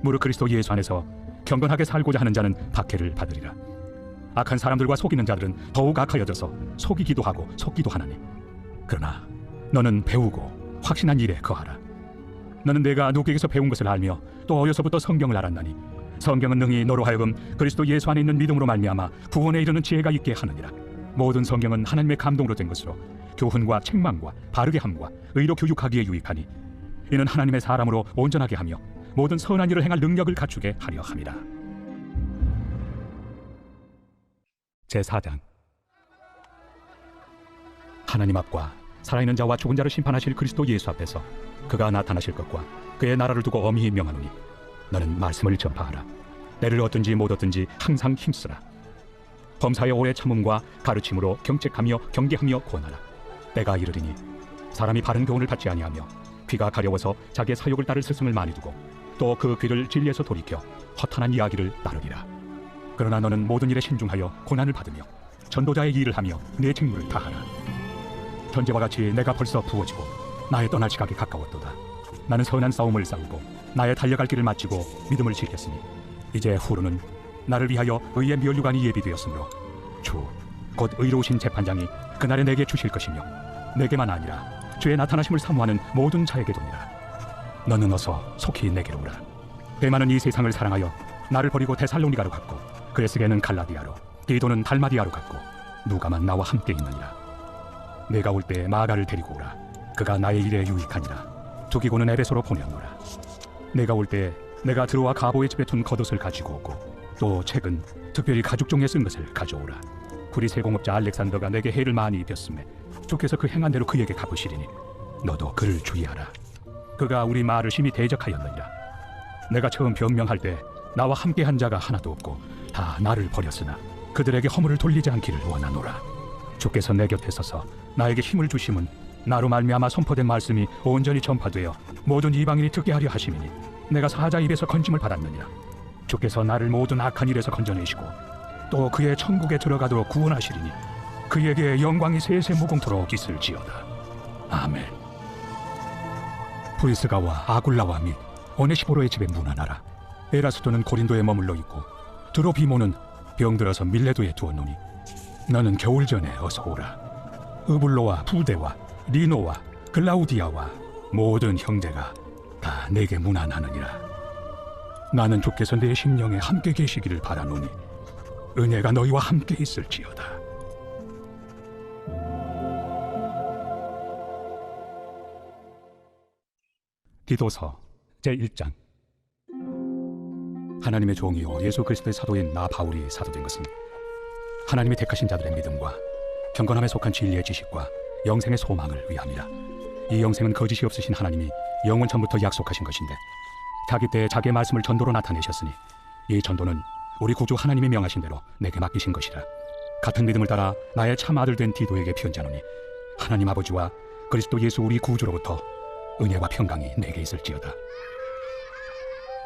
C: 무릇 그리스도 예수 안에서 경건하게 살고자 하는 자는 박해를 받으리라. 악한 사람들과 속이는 자들은 더욱 악하여져서 속이기도 하고 속기도 하나니 그러나 너는 배우고 확신한 일에 거하라. 너는 내가 누구에게서 배운 것을 알며 또 어려서부터 성경을 알았나니 성경은 능히 너로 하여금 그리스도 예수 안에 있는 믿음으로 말미암아 구원에 이르는 지혜가 있게 하느니라. 모든 성경은 하나님의 감동으로 된 것으로 교훈과 책망과 바르게 함과 의로 교육하기에 유익하니 이는 하나님의 사람으로 온전하게 하며 모든 선한 일을 행할 능력을 갖추게 하려 함이라. 제4장. 하나님 앞과 살아있는 자와 죽은 자를 심판하실 그리스도 예수 앞에서 그가 나타나실 것과 그의 나라를 두고 엄히 명하노니 너는 말씀을 전파하라. 때를 얻든지 못 얻든지 항상 힘쓰라. 범사의 오래 참음과 가르침으로 경책하며 경계하며 구원하라. 때가 이르리니 사람이 바른 교훈을 받지 아니하며 귀가 가려워서 자기의 사욕을 따를 스승을 많이 두고 또 그 귀를 진리에서 돌이켜 허탄한 이야기를 따르리라. 그러나 너는 모든 일에 신중하여 고난을 받으며 전도자의 일을 하며 내 직무를 다하라. 현재와 같이 내가 벌써 부어지고 나의 떠날 시각이 가까웠도다. 나는 선한 싸움을 싸우고 나의 달려갈 길을 마치고 믿음을 지켰으니 이제 후로는 나를 위하여 의의 면류관이 예비되었으므로 주 곧 의로우신 재판장이 그날에 내게 주실 것이며 내게만 아니라 주의 나타나심을 사모하는 모든 자에게 도니라. 너는 어서 속히 내게로 오라. 대만은 이 세상을 사랑하여 나를 버리고 데살로니가로 갔고 그레스게는 갈라디아로 디도는 달마디아로 갔고 누가만 나와 함께 있느니라. 내가 올 때 마가를 데리고 오라. 그가 나의 일에 유익하니라. 두기고는 에베소로 보내었노라. 내가 올 때 내가 드로와 가보의 집에 둔 겉옷을 가지고 오고 또 책은 특별히 가죽종에 쓴 것을 가져오라. 구리세 공업자 알렉산더가 내게 해를 많이 입혔음에 주께서 그 행한 대로 그에게 갚으시리니 너도 그를 주의하라. 그가 우리 말을 심히 대적하였느니라. 내가 처음 변명할 때 나와 함께한 자가 하나도 없고 다 나를 버렸으나 그들에게 허물을 돌리지 않기를 원하노라. 주께서 내 곁에 서서 나에게 힘을 주심은 나로 말미암아 선포된 말씀이 온전히 전파되어 모든 이방인이 듣게 하려 하심이니 내가 사자 입에서 건짐을 받았느니라. 주께서 나를 모든 악한 일에서 건져내시고 또 그의 천국에 들어가도록 구원하시리니 그에게 영광이 세세 무궁토록 있을지어다. 아멘. 브리스가와 아굴라와 및 오네시포로의 집에 문안하라. 에라스도는 고린도에 머물러 있고 드로비모는 병들어서 밀레도에 두었노니 너는 겨울 전에 어서 오라. 으블로와 부데와 리노와 글라우디아와 모든 형제가 다 내게 문안하느니라. 나는 주께서 내 심령에 함께 계시기를 바라노니 은혜가 너희와 함께 있을지어다. 디도서 제1장. 하나님의 종이요 예수 그리스도의 사도인 나 바울이 사도된 것은 하나님이 택하신 자들의 믿음과 경건함에 속한 진리의 지식과 영생의 소망을 위함이라. 이 영생은 거짓이 없으신 하나님이 영원 전부터 약속하신 것인데 자기 때에 자기의 말씀을 전도로 나타내셨으니 이 전도는 우리 구주 하나님이 명하신 대로 내게 맡기신 것이라. 같은 믿음을 따라 나의 참 아들 된 디도에게 편지하노니 하나님 아버지와 그리스도 예수 우리 구주로부터 은혜와 평강이 내게 있을지어다.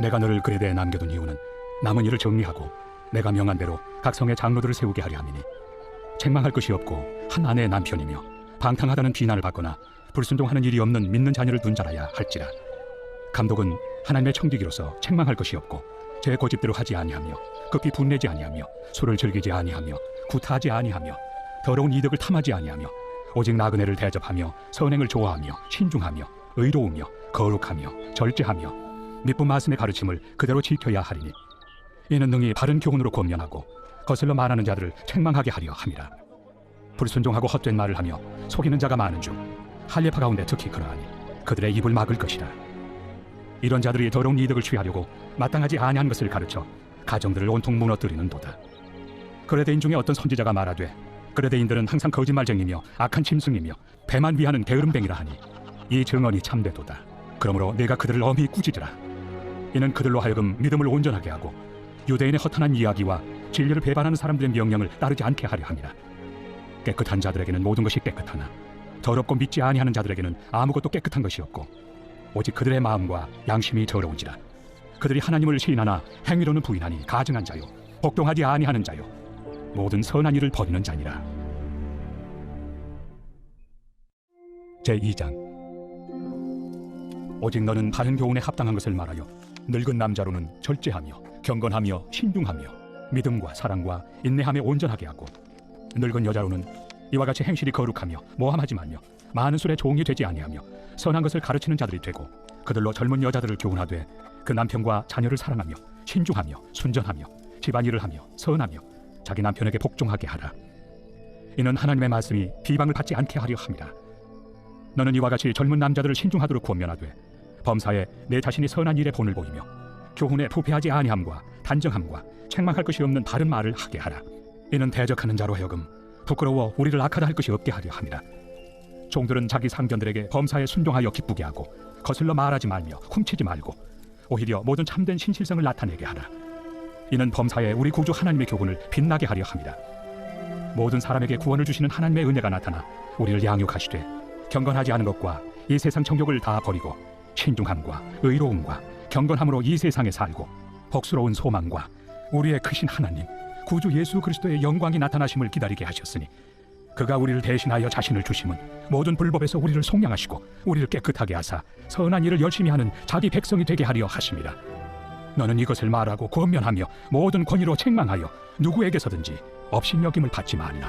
C: 내가 너를 그레데에 남겨둔 이유는 남은 일을 정리하고 내가 명한 대로 각 성의 장로들을 세우게 하려 함이니 책망할 것이 없고 한 아내의 남편이며 방탕하다는 비난을 받거나 불순종하는 일이 없는 믿는 자녀를 둔 자라야 할지라. 감독은 하나님의 청지기로서 책망할 것이 없고 제 고집대로 하지 아니하며 급히 분내지 아니하며 술을 즐기지 아니하며 구타하지 아니하며 더러운 이득을 탐하지 아니하며 오직 나그네를 대접하며 선행을 좋아하며 신중하며 의로우며 거룩하며 절제하며 미쁜 말씀의 가르침을 그대로 지켜야 하리니 이는 능히 바른 교훈으로 권면하고 거슬러 말하는 자들을 책망하게 하려 함이라. 불순종하고 헛된 말을 하며 속이는 자가 많은 중 할례파 가운데 특히 그러하니 그들의 입을 막을 것이라. 이런 자들이 더러운 이득을 취하려고 마땅하지 아니한 것을 가르쳐 가정들을 온통 무너뜨리는 도다. 그레데인 중에 어떤 선지자가 말하되 그레데인들은 항상 거짓말쟁이며 악한 짐승이며 배만 위하는 게으름뱅이라 하니 이 증언이 참되도다. 그러므로 내가 그들을 엄히 꾸짖으라. 이는 그들로 하여금 믿음을 온전하게 하고 유대인의 허탄한 이야기와 진리를 배반하는 사람들의 명령을 따르지 않게 하려 함이라. 깨끗한 자들에게는 모든 것이 깨끗하나 더럽고 믿지 아니하는 자들에게는 아무것도 깨끗한 것이 없고 오직 그들의 마음과 양심이 더러운지라. 그들이 하나님을 시인하나 행위로는 부인하니 가증한 자요 복종하지 아니하는 자요 모든 선한 일을 버리는 자니라. 제2장. 오직 너는 바른 교훈에 합당한 것을 말하여 늙은 남자로는 절제하며 경건하며 신중하며 믿음과 사랑과 인내함에 온전하게 하고 늙은 여자로는 이와 같이 행실이 거룩하며 모함하지 말며 많은 술에 종이 되지 아니하며 선한 것을 가르치는 자들이 되고 그들로 젊은 여자들을 교훈하되 그 남편과 자녀를 사랑하며 신중하며 순전하며 집안일을 하며 선하며 자기 남편에게 복종하게 하라. 이는 하나님의 말씀이 비방을 받지 않게 하려 함이라. 너는 이와 같이 젊은 남자들을 신중하도록 권면하되 범사에 내 자신이 선한 일에 본을 보이며 교훈에 부패하지 아니함과 단정함과 책망할 것이 없는 바른 말을 하게 하라. 이는 대적하는 자로 하여금 부끄러워 우리를 악하다 할 것이 없게 하려 함이라. 종들은 자기 상견들에게 범사에 순종하여 기쁘게 하고 거슬러 말하지 말며 훔치지 말고 오히려 모든 참된 신실성을 나타내게 하라. 이는 범사에 우리 구주 하나님의 교훈을 빛나게 하려 함이라. 모든 사람에게 구원을 주시는 하나님의 은혜가 나타나 우리를 양육하시되 경건하지 않은 것과 이 세상 정욕을 다 버리고 신중함과 의로움과 경건함으로 이 세상에 살고 복스러운 소망과 우리의 크신 하나님 구주 예수 그리스도의 영광이 나타나심을 기다리게 하셨으니 그가 우리를 대신하여 자신을 주심은 모든 불법에서 우리를 속량하시고 우리를 깨끗하게 하사 선한 일을 열심히 하는 자기 백성이 되게 하려 하심이라. 너는 이것을 말하고 권면하며 모든 권위로 책망하여 누구에게서든지 업신여김을 받지 말라.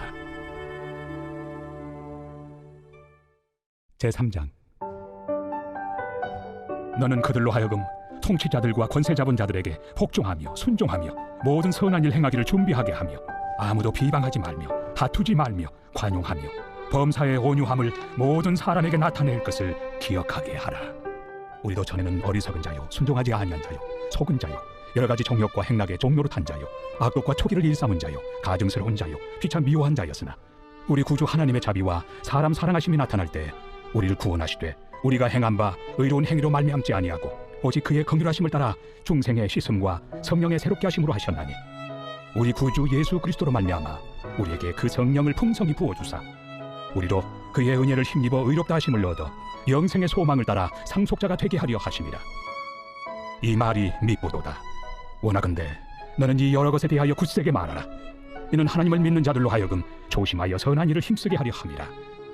C: 제3장. 너는 그들로 하여금 통치자들과 권세 잡은 자들에게 복종하며 순종하며 모든 선한 일 행하기를 준비하게 하며 아무도 비방하지 말며 다투지 말며 관용하며 범사의 온유함을 모든 사람에게 나타낼 것을 기억하게 하라. 우리도 전에는 어리석은 자요 순종하지 아니한 자요 속은 자요 여러 가지 정욕과 행락의 종로릇한 자요 악독과 초기를 일삼은 자요 가증스러운 자요 피차 미워한 자였으나 우리 구주 하나님의 자비와 사람 사랑하심이 나타날 때 우리를 구원하시되 우리가 행한 바 의로운 행위로 말미암지 아니하고 오직 그의 긍휼하심을 따라 중생의 씻음과 성령의 새롭게 하심으로 하셨나니 우리 구주 예수 그리스도로 말미암아 우리에게 그 성령을 풍성히 부어주사 우리로 그의 은혜를 힘입어 의롭다 하심을 얻어 영생의 소망을 따라 상속자가 되게 하려 하심이라. 이 말이 미쁘도다. 원하건대 너는 이 여러 것에 대하여 굳세게 말하라. 이는 하나님을 믿는 자들로 하여금 조심하여 선한 일을 힘쓰게 하려 함이라.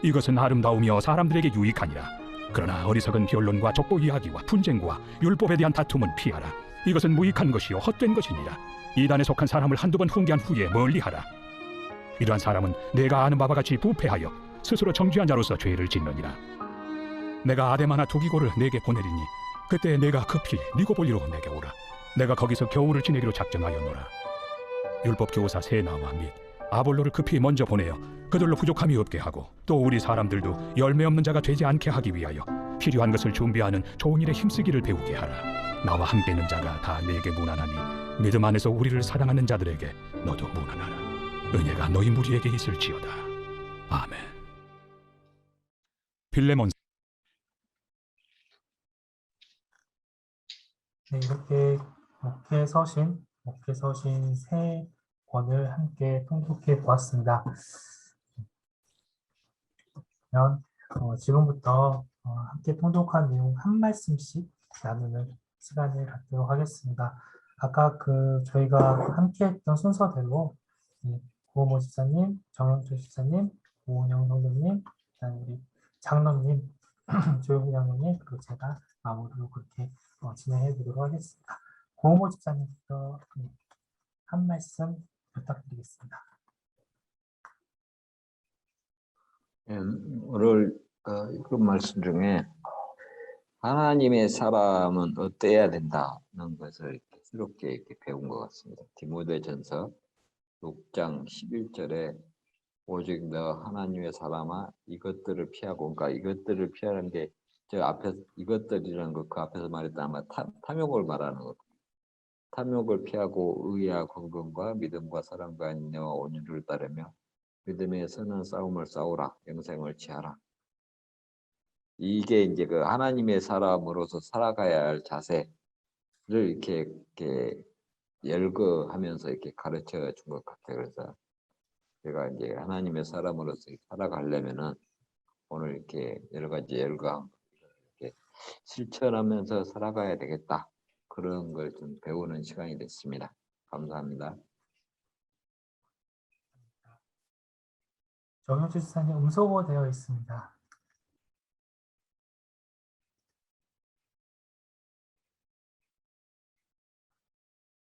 C: 이것은 아름다우며 사람들에게 유익하니라. 그러나 어리석은 변론과 족보 이야기와 분쟁과 율법에 대한 다툼은 피하라. 이것은 무익한 것이요 헛된 것이니라. 이단에 속한 사람을 한두 번 훈계한 후에 멀리하라. 이러한 사람은 내가 아는 바와 같이 부패하여 스스로 정죄한 자로서 죄를 짓느니라. 내가 아데마나 두기고를 내게 보내리니 그때 내가 급히 니고볼리로 내게 오라. 내가 거기서 겨울을 지내기로 작정하였노라. 율법 교사 세나와 및 아볼로를 급히 먼저 보내어 그들로 부족함이 없게 하고 또 우리 사람들도 열매 없는 자가 되지 않게 하기 위하여 필요한 것을 준비하는 좋은 일에 힘쓰기를 배우게 하라. 나와 함께 있는 자가 다 내게 무난하니 믿음 안에서 우리를 사랑하는 자들에게 너도 무난하라. 은혜가 너희 무리에게 있을지어다. 아멘. 빌레몬.
B: 네, 이렇게 목회서신 세 권을 함께 통독해 보았습니다. 그러면 지금부터 함께 통독한 내용 한 말씀씩 나누는 시간을 갖도록 하겠습니다. 아까 저희가 함께 했던 순서대로 구호모 집사님, 정영철 집사님, 오은영 선생님, 그다음에 우리 장로님, 조용희 장로님, 그리고 제가 마무리로 그렇게 진행해 보도록 하겠습니다. 구호모 집사님부터 한 말씀 부탁드리겠습니다.
D: 오늘 그 말씀 중에 하나님의 사람은 어때야 된다는 것을 새롭게 이렇게 배운 것 같습니다. 디모데전서 6장 11절에 오직 너 하나님의 사람아 이것들을 피하고, 그러니까 이것들을 피하는 게 저 앞에 이것들이라는 거 그 앞에서 말했던 아마 탐욕을 말하는 것. 탐욕을 피하고 의와 긍휼과 믿음과 사랑과 인내와 온유를 따르며 믿음의 선한 싸움을 싸우라. 영생을 취하라. 이게 이제 그 하나님의 사람으로서 살아가야 할 자세를 이렇게 열거하면서 이렇게 가르쳐 준 것 같아요. 그래서 제가 이제 하나님의 사람으로서 살아가려면은 오늘 이렇게 여러 가지 열거한 이렇게 실천하면서 살아가야 되겠다. 그런 걸 좀 배우는 시간이 됐습니다. 감사합니다.
B: 정영주 지사님 음소거 되어 있습니다.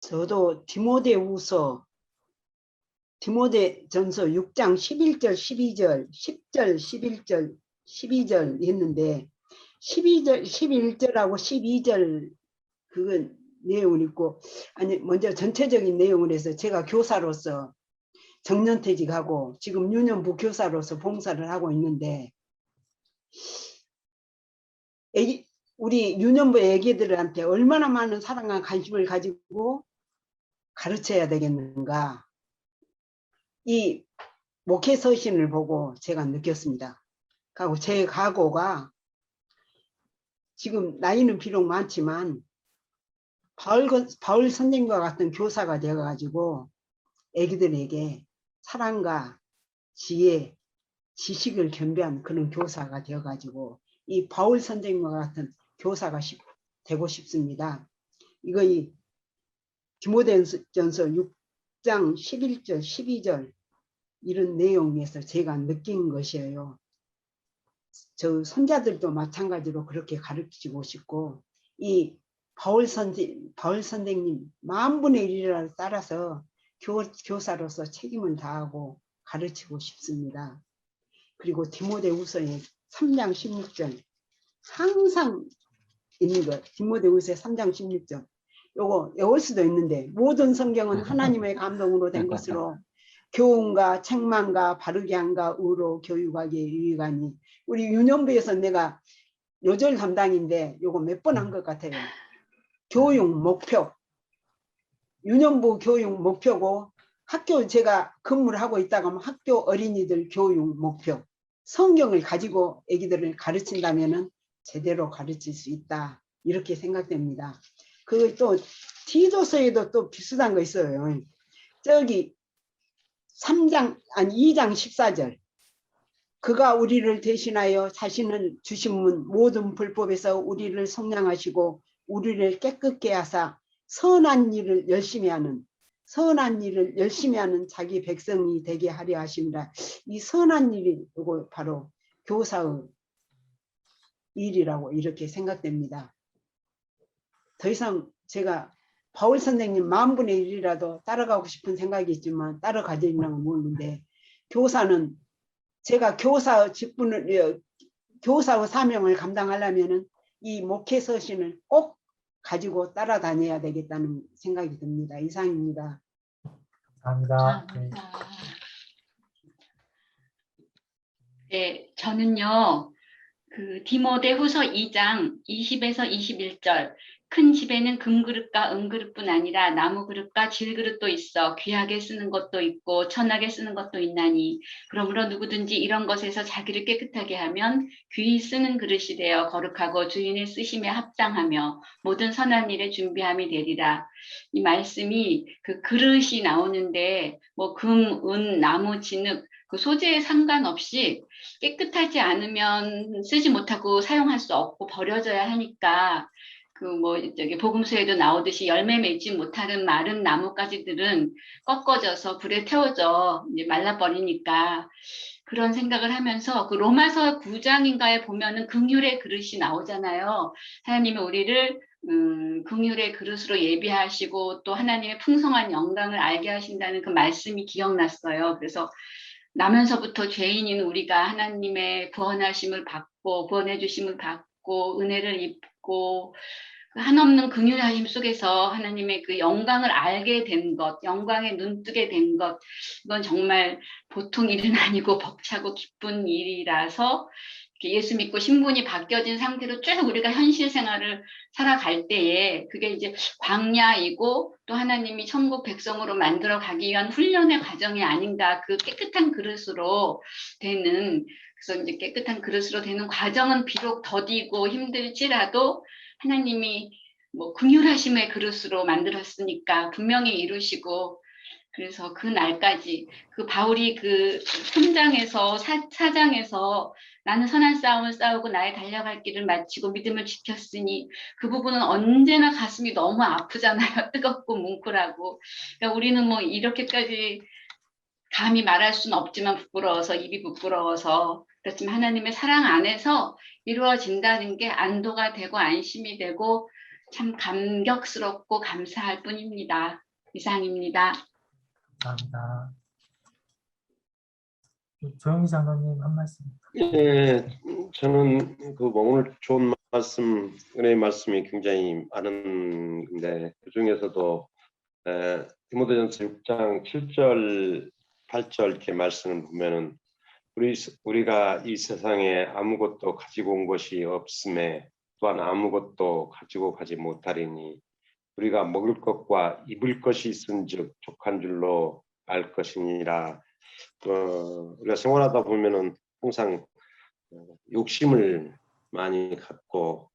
E: 저도 디모데전서 6장 11절, 12절, 10절, 11절, 12절 했는데 12절, 11절하고 12절 그건 내용을 읽고 아니 먼저 전체적인 내용을 해서 제가 교사로서 정년퇴직하고 지금 유년부 교사로서 봉사를 하고 있는데 우리 유년부 애기들한테 얼마나 많은 사랑과 관심을 가지고 가르쳐야 되겠는가. 이 목회 서신을 보고 제가 느꼈습니다. 그리고 제 각오가 지금 나이는 비록 많지만 바울 선생님과 같은 교사가 되어가지고 애기들에게 사랑과 지혜, 지식을 겸비한 그런 교사가 되어가지고 이 바울 선생님과 같은 교사가 되고 싶습니다. 이거 이 디모데전서 6장 11절, 12절 이런 내용에서 제가 느낀 것이에요. 저 손자들도 마찬가지로 그렇게 가르치고 싶고 이 바울 선생님 만분의 1이라도 따라서 교사로서 책임을 다하고 가르치고 싶습니다. 그리고 디모데후서의 3장 16절 항상 있는 것. 디모데후서의 3장 16절 요거 외울 수도 있는데 모든 성경은 하나님의 감동으로 된 것으로 교훈과 책망과 바르게 함과 의로 교육하기에 유익하니 우리 유년부에서 내가 요절 담당인데 요거 몇 번 한 것 같아요. 교육 목표 유년부 교육 목표고 학교 제가 근무를 하고 있다가 하면 학교 어린이들 교육 목표 성경을 가지고 애기들을 가르친다면은 제대로 가르칠 수 있다 이렇게 생각됩니다. 그 또 디도서에도 또 비슷한 거 있어요. 저기 2장 14절 그가 우리를 대신하여 자신을 주신 모든 불법에서 우리를 속량하시고 우리를 깨끗게 하사 선한 일을 열심히 하는 자기 백성이 되게 하려 하십니다. 이 선한 일이 이거 바로 교사의 일이라고 이렇게 생각됩니다. 더 이상 제가 바울 선생님 만분의 1이라도 따라가고 싶은 생각이 있지만 따라가지는 모르는데 교사는 제가 교사의 사명을 감당하려면은 이 목회 서신을 꼭 가지고 따라다녀야 되겠다는 생각이 듭니다. 이상입니다.
B: 감사합니다. 네.
F: 네, 저는요, 그 디모데후서 2장 20에서 21절 큰 집에는 금그릇과 은그릇뿐 아니라 나무그릇과 질그릇도 있어 귀하게 쓰는 것도 있고 천하게 쓰는 것도 있나니 그러므로 누구든지 이런 것에서 자기를 깨끗하게 하면 귀히 쓰는 그릇이 되어 거룩하고 주인의 쓰심에 합당하며 모든 선한 일에 준비함이 되리라. 이 말씀이 그 그릇이 나오는데 뭐 금, 은, 나무, 진흙 그 소재에 상관없이 깨끗하지 않으면 쓰지 못하고 사용할 수 없고 버려져야 하니까 그 뭐 저기 복음서에도 나오듯이 열매 맺지 못하는 마른 나뭇가지들은 꺾어져서 불에 태워져 이제 말라버리니까 그런 생각을 하면서 그 로마서 9장인가에 보면은 긍휼의 그릇이 나오잖아요. 하나님이 우리를 긍휼의 그릇으로 예비하시고 또 하나님의 풍성한 영광을 알게 하신다는 그 말씀이 기억났어요. 그래서 나면서부터 죄인인 우리가 하나님의 구원하심을 받고 구원해 주심을 받고 은혜를 입고 한없는 긍휼하심 속에서 하나님의 그 영광을 알게 된 것, 영광에 눈뜨게 된 것, 이건 정말 보통 일은 아니고 벅차고 기쁜 일이라서 예수 믿고 신분이 바뀌어진 상태로 쭉 우리가 현실 생활을 살아갈 때에 그게 이제 광야이고 또 하나님이 천국 백성으로 만들어 가기 위한 훈련의 과정이 아닌가. 그 깨끗한 그릇으로 되는, 그래서 이제 깨끗한 그릇으로 되는 과정은 비록 더디고 힘들지라도 하나님이 뭐 긍휼하심의 그릇으로 만들었으니까 분명히 이루시고, 그래서 그 날까지 그 바울이 그 3장에서 4장에서 나는 선한 싸움을 싸우고 나의 달려갈 길을 마치고 믿음을 지켰으니 그 부분은 언제나 가슴이 너무 아프잖아요. 뜨겁고 뭉클하고. 그러니까 우리는 뭐 이렇게까지 감히 말할 수는 없지만 부끄러워서 입이 부끄러워서 그렇지만 하나님의 사랑 안에서 이루어진다는 게 안도가 되고 안심이 되고 참 감격스럽고 감사할 뿐입니다. 이상입니다.
B: 감사합니다. 조영희 장로님 한 말씀.
G: 예, 저는 오늘 좋은 말씀, 은혜의 말씀이 굉장히 많은데 그 중에서도 디모데전서 6장 7절, 8절 이렇게 말씀을 보면은 우리가 이 세상에 아무것도 가지고 온 것이 없음에 또한 아무것도 가지고 가지 못하리니 우리가 먹을 것과 입을 것이 있은즉 족한 줄로 알 것이니라. 우리가 생활하다 보면은 항상 욕심을 많이 갖고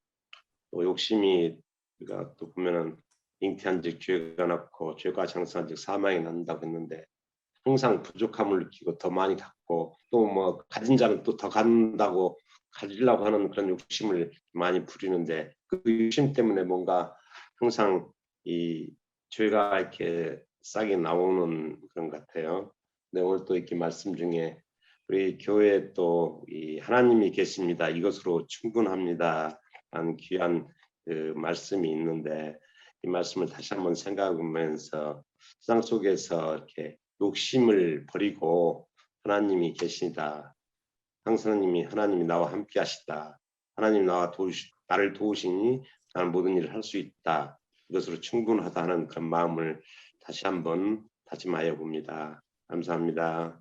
G: 또 욕심이 우리가 또 보면은 잉태한즉 죄가 낳고 죄가 장성한즉 사망이 난다고 했는데 항상 부족함을 느끼고 더 많이 갖고 또 뭐 가진 자는 또 더 갖는다고 가지려고 하는 그런 욕심을 많이 부리는데 그 욕심 때문에 뭔가 항상 이 죄가 이렇게 싹이 나오는 그런 것 같아요. 근데 오늘 또 이렇게 말씀 중에 우리 교회에 또 이 하나님이 계십니다. 이것으로 충분합니다. 라는 귀한 그 말씀이 있는데 이 말씀을 다시 한번 생각하면서 세상 속에서 이렇게 욕심을 버리고 하나님이 계시다. 항상 하나님이 나와 함께 하시다. 하나님 나를 도우시니 나는 모든 일을 할 수 있다. 이것으로 충분하다 하는 그런 마음을 다시 한번 다짐하여 봅니다. 감사합니다.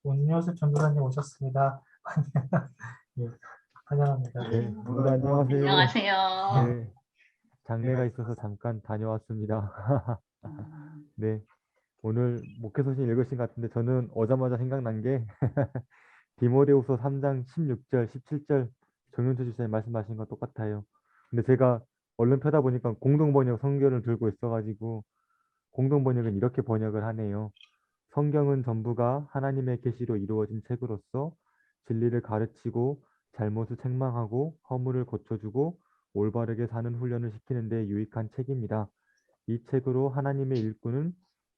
B: 온유섭 전도사님 오셨습니다. 예, 환영합니다.
H: 네, 모두 안녕하세요.
F: 안녕하세요.
H: 네, 장례가 있어서 잠깐 다녀왔습니다. 네, 오늘 목회서신 읽으신 것 같은데 저는 오자마자 생각난 게 디모데후서 3장 16절, 17절 정윤철 주사님 말씀하신 것 똑같아요. 근데 제가 얼른 펴다 보니까 공동번역 성경을 들고 있어가지고 공동번역은 이렇게 번역을 하네요. 성경은 전부가 하나님의 계시로 이루어진 책으로서 진리를 가르치고 잘못을 책망하고 허물을 고쳐주고 올바르게 사는 훈련을 시키는 데 유익한 책입니다. 이 책으로 하나님의 일꾼은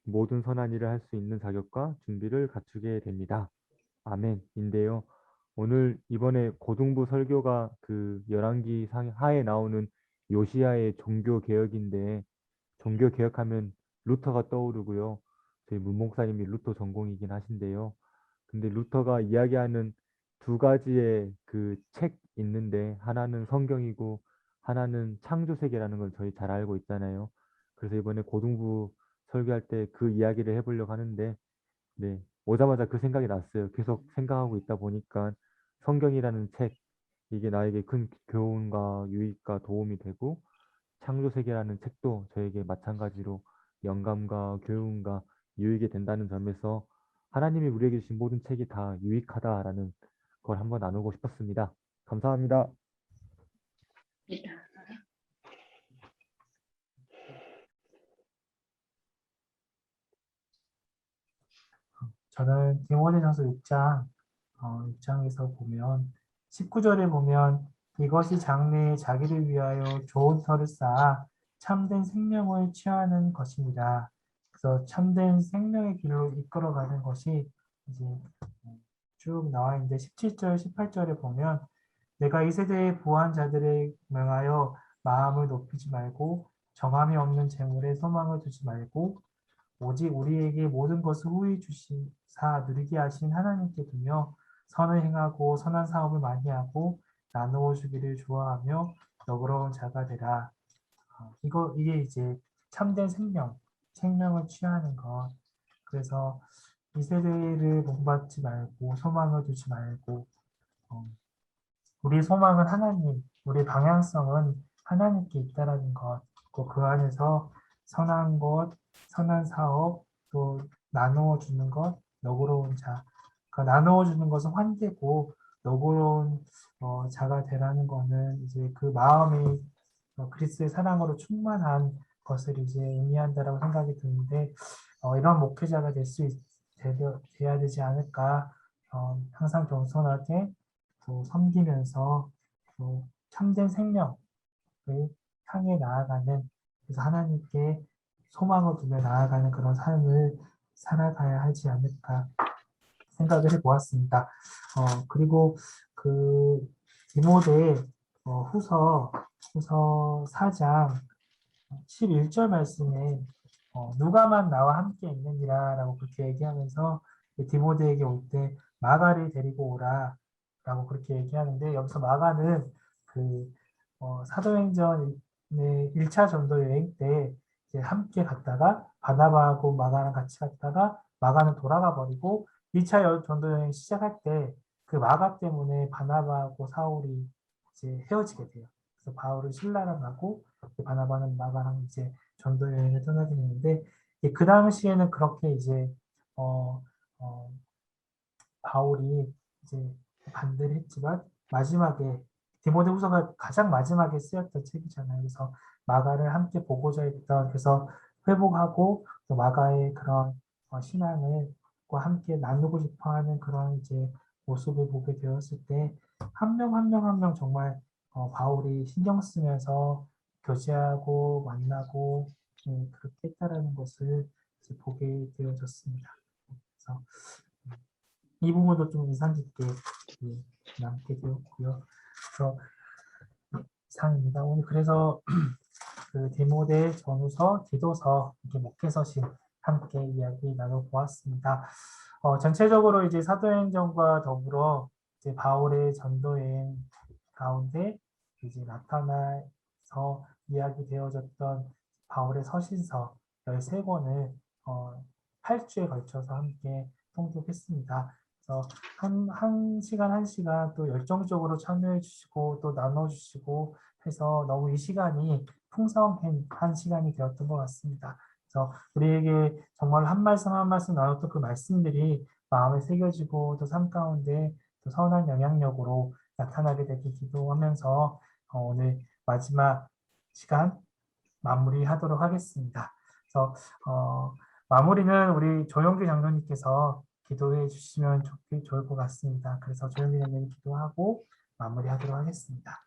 H: 모든 선한 일을 할 수 있는 자격과 준비를 갖추게 됩니다. 아멘인데요. 오늘 이번에 고등부 설교가 그 열왕기 하에 나오는 요시야의 종교 개혁인데 종교 개혁하면 루터가 떠오르고요. 저희 문 목사님이 루터 전공이긴 하신데요. 근데 루터가 이야기하는 두 가지의 그 책 있는데 하나는 성경이고 하나는 창조세계라는 걸 저희 잘 알고 있잖아요. 그래서 이번에 고등부 설교할 때 그 이야기를 해보려고 하는데 네, 오자마자 그 생각이 났어요. 계속 생각하고 있다 보니까 성경이라는 책 이게 나에게 큰 교훈과 유익과 도움이 되고 창조세계라는 책도 저에게 마찬가지로 영감과 교훈과 유익이 된다는 점에서 하나님이 우리에게 주신 모든 책이 다 유익하다라는 걸 한번 나누고 싶었습니다. 감사합니다.
B: 저는 디모데전서 6장에서 보면 19절에 보면 이것이 장래에 자기를 위하여 좋은 터를 쌓아 참된 생명을 취하는 것입니다. 그래서 참된 생명의 길로 이끌어가는 것이 이제 쭉 나와 있는데 17절, 18절에 보면 내가 이 세대의 부한 자들에 명하여 마음을 높이지 말고 정함이 없는 재물에 소망을 두지 말고 오직 우리에게 모든 것을 후히 주시사 누리게 하신 하나님께 두며 선을 행하고 선한 사업을 많이 하고 나누어 주기를 좋아하며 너그러운 자가 되라. 이게 이제 참된 생명을 취하는 것. 그래서 이 세대를 본받지 말고 소망을 두지 말고 우리 소망은 하나님, 우리 방향성은 하나님께 있다라는 것. 그 안에서 선한 것, 선한 사업, 또 나누어 주는 것, 너그러운 자. 그 나누어 주는 것은 환대고 너그러운 자가 되라는 거는 이제 그 마음이 그리스도의 사랑으로 충만한 것을 이제 의미한다라고 생각이 드는데 이런 목회자가 될 수 돼야 되지 않을까. 항상 겸손하게 또 섬기면서 또 참된 생명을 향해 나아가는, 그래서 하나님께 소망을 두며 나아가는 그런 삶을 살아가야 하지 않을까 생각을 해보았습니다. 그리고 그 디모데 후서 4장 11절 말씀에 누가만 나와 함께 있느니라라고 그렇게 얘기하면서 디모데에게 올 때 마가를 데리고 오라라고 그렇게 얘기하는데, 여기서 마가는 그 사도행전의 1차 전도 여행 때 이제 함께 갔다가 바나바하고 마가랑 같이 갔다가 마가는 돌아가 버리고 2차 전도 여행 시작할 때 그 마가 때문에 바나바하고 사울이 이제 헤어지게 돼요. 그래서 바울은 신라랑 가고 바나바는 마가랑 이제 전도 여행을 떠나게 되는데, 그 당시에는 그렇게 이제 바울이 이제 반대를 했지만 마지막에 디모데후서가 가장 마지막에 쓰였던 책이잖아요. 그래서 마가를 함께 보고자 했던, 그래서 회복하고 또 마가의 그런 신앙을 함께 나누고 싶어하는 그런 이제 모습을 보게 되었을 때 한 명 한 명 한 명 정말 바울이 신경 쓰면서 교제하고 만나고 그렇게 했다라는 것을 이제 보게 되어졌습니다. 그래서 이 부분도 좀 인상 깊게 남게 되었고요. 그래서 이상입니다. 오늘 그래서 그 디모데 전후서, 디도서, 이렇게 목회서신 함께 이야기 나눠보았습니다. 전체적으로 이제 사도행전과 더불어 이제 바울의 전도여행 가운데 이제 나타나서 이야기되어졌던 바울의 서신서 13권을 8주에 걸쳐서 함께 통독했습니다. 그래서 한 시간 또 열정적으로 참여해 주시고 또 나눠주시고 해서 너무 이 시간이 풍성한 시간이 되었던 것 같습니다. 그래서 우리에게 정말 한 말씀 한 말씀 나눴던 그 말씀들이 마음에 새겨지고 또 삶 가운데 또 선한 영향력으로 나타나게 되길 기도하면서 오늘 마지막 시간 마무리하도록 하겠습니다. 그래서 마무리는 우리 조영규 장로님께서 기도해 주시면 좋을 것 같습니다. 그래서 조영규 장로님 기도하고 마무리하도록 하겠습니다.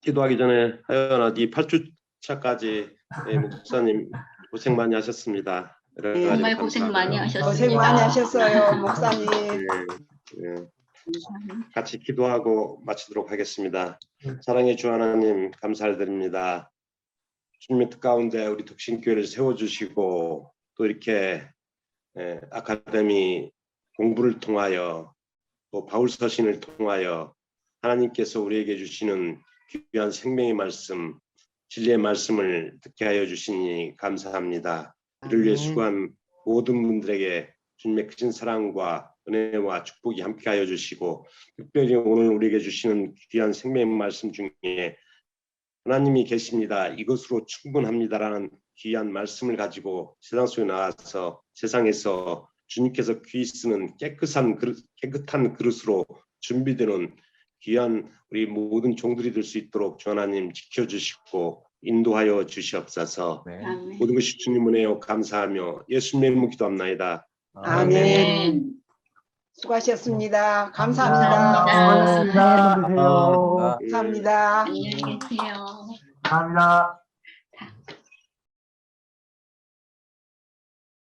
G: 기도하기 전에 하연아, 이 8주차까지 목사님 고생 많이 하셨습니다. 여러 가지로
F: 정말 고생 많이
G: 감사합니다.
F: 하셨습니다.
E: 고생 많이 하셨어요, 목사님.
G: 같이 기도하고 마치도록 하겠습니다. 사랑의 주 하나님, 감사를 드립니다. 주님의 뜻 가운데 우리 독신교회를 세워주시고 또 이렇게 아카데미 공부를 통하여 또 바울 서신을 통하여 하나님께서 우리에게 주시는 귀한 생명의 말씀, 진리의 말씀을 듣게 하여 주시니 감사합니다. 이를 위해 수고한 모든 분들에게 주님의 크신 사랑과 은혜와 축복이 함께하여 주시고, 특별히 오늘 우리에게 주시는 귀한 생명의 말씀 중에 하나님이 계십니다, 이것으로 충분합니다라는 귀한 말씀을 가지고 세상 속에 나와서 세상에서 주님께서 귀히 쓰는 깨끗한 그릇으로 준비되는 귀한 우리 모든 종들이 될 수 있도록 주 하나님 지켜주시고 인도하여 주시옵소서. 모든 것이 주님 은혜요 감사하며 예수님의 이름으로 기도합나이다.
E: 아멘. 수고하셨습니다. 감사합니다.
F: 감사합니다.
B: 수고하셨습니다.
H: 안녕히 계세요.
E: 감사합니다.
F: 안녕히 계세요.
B: 감사합니다.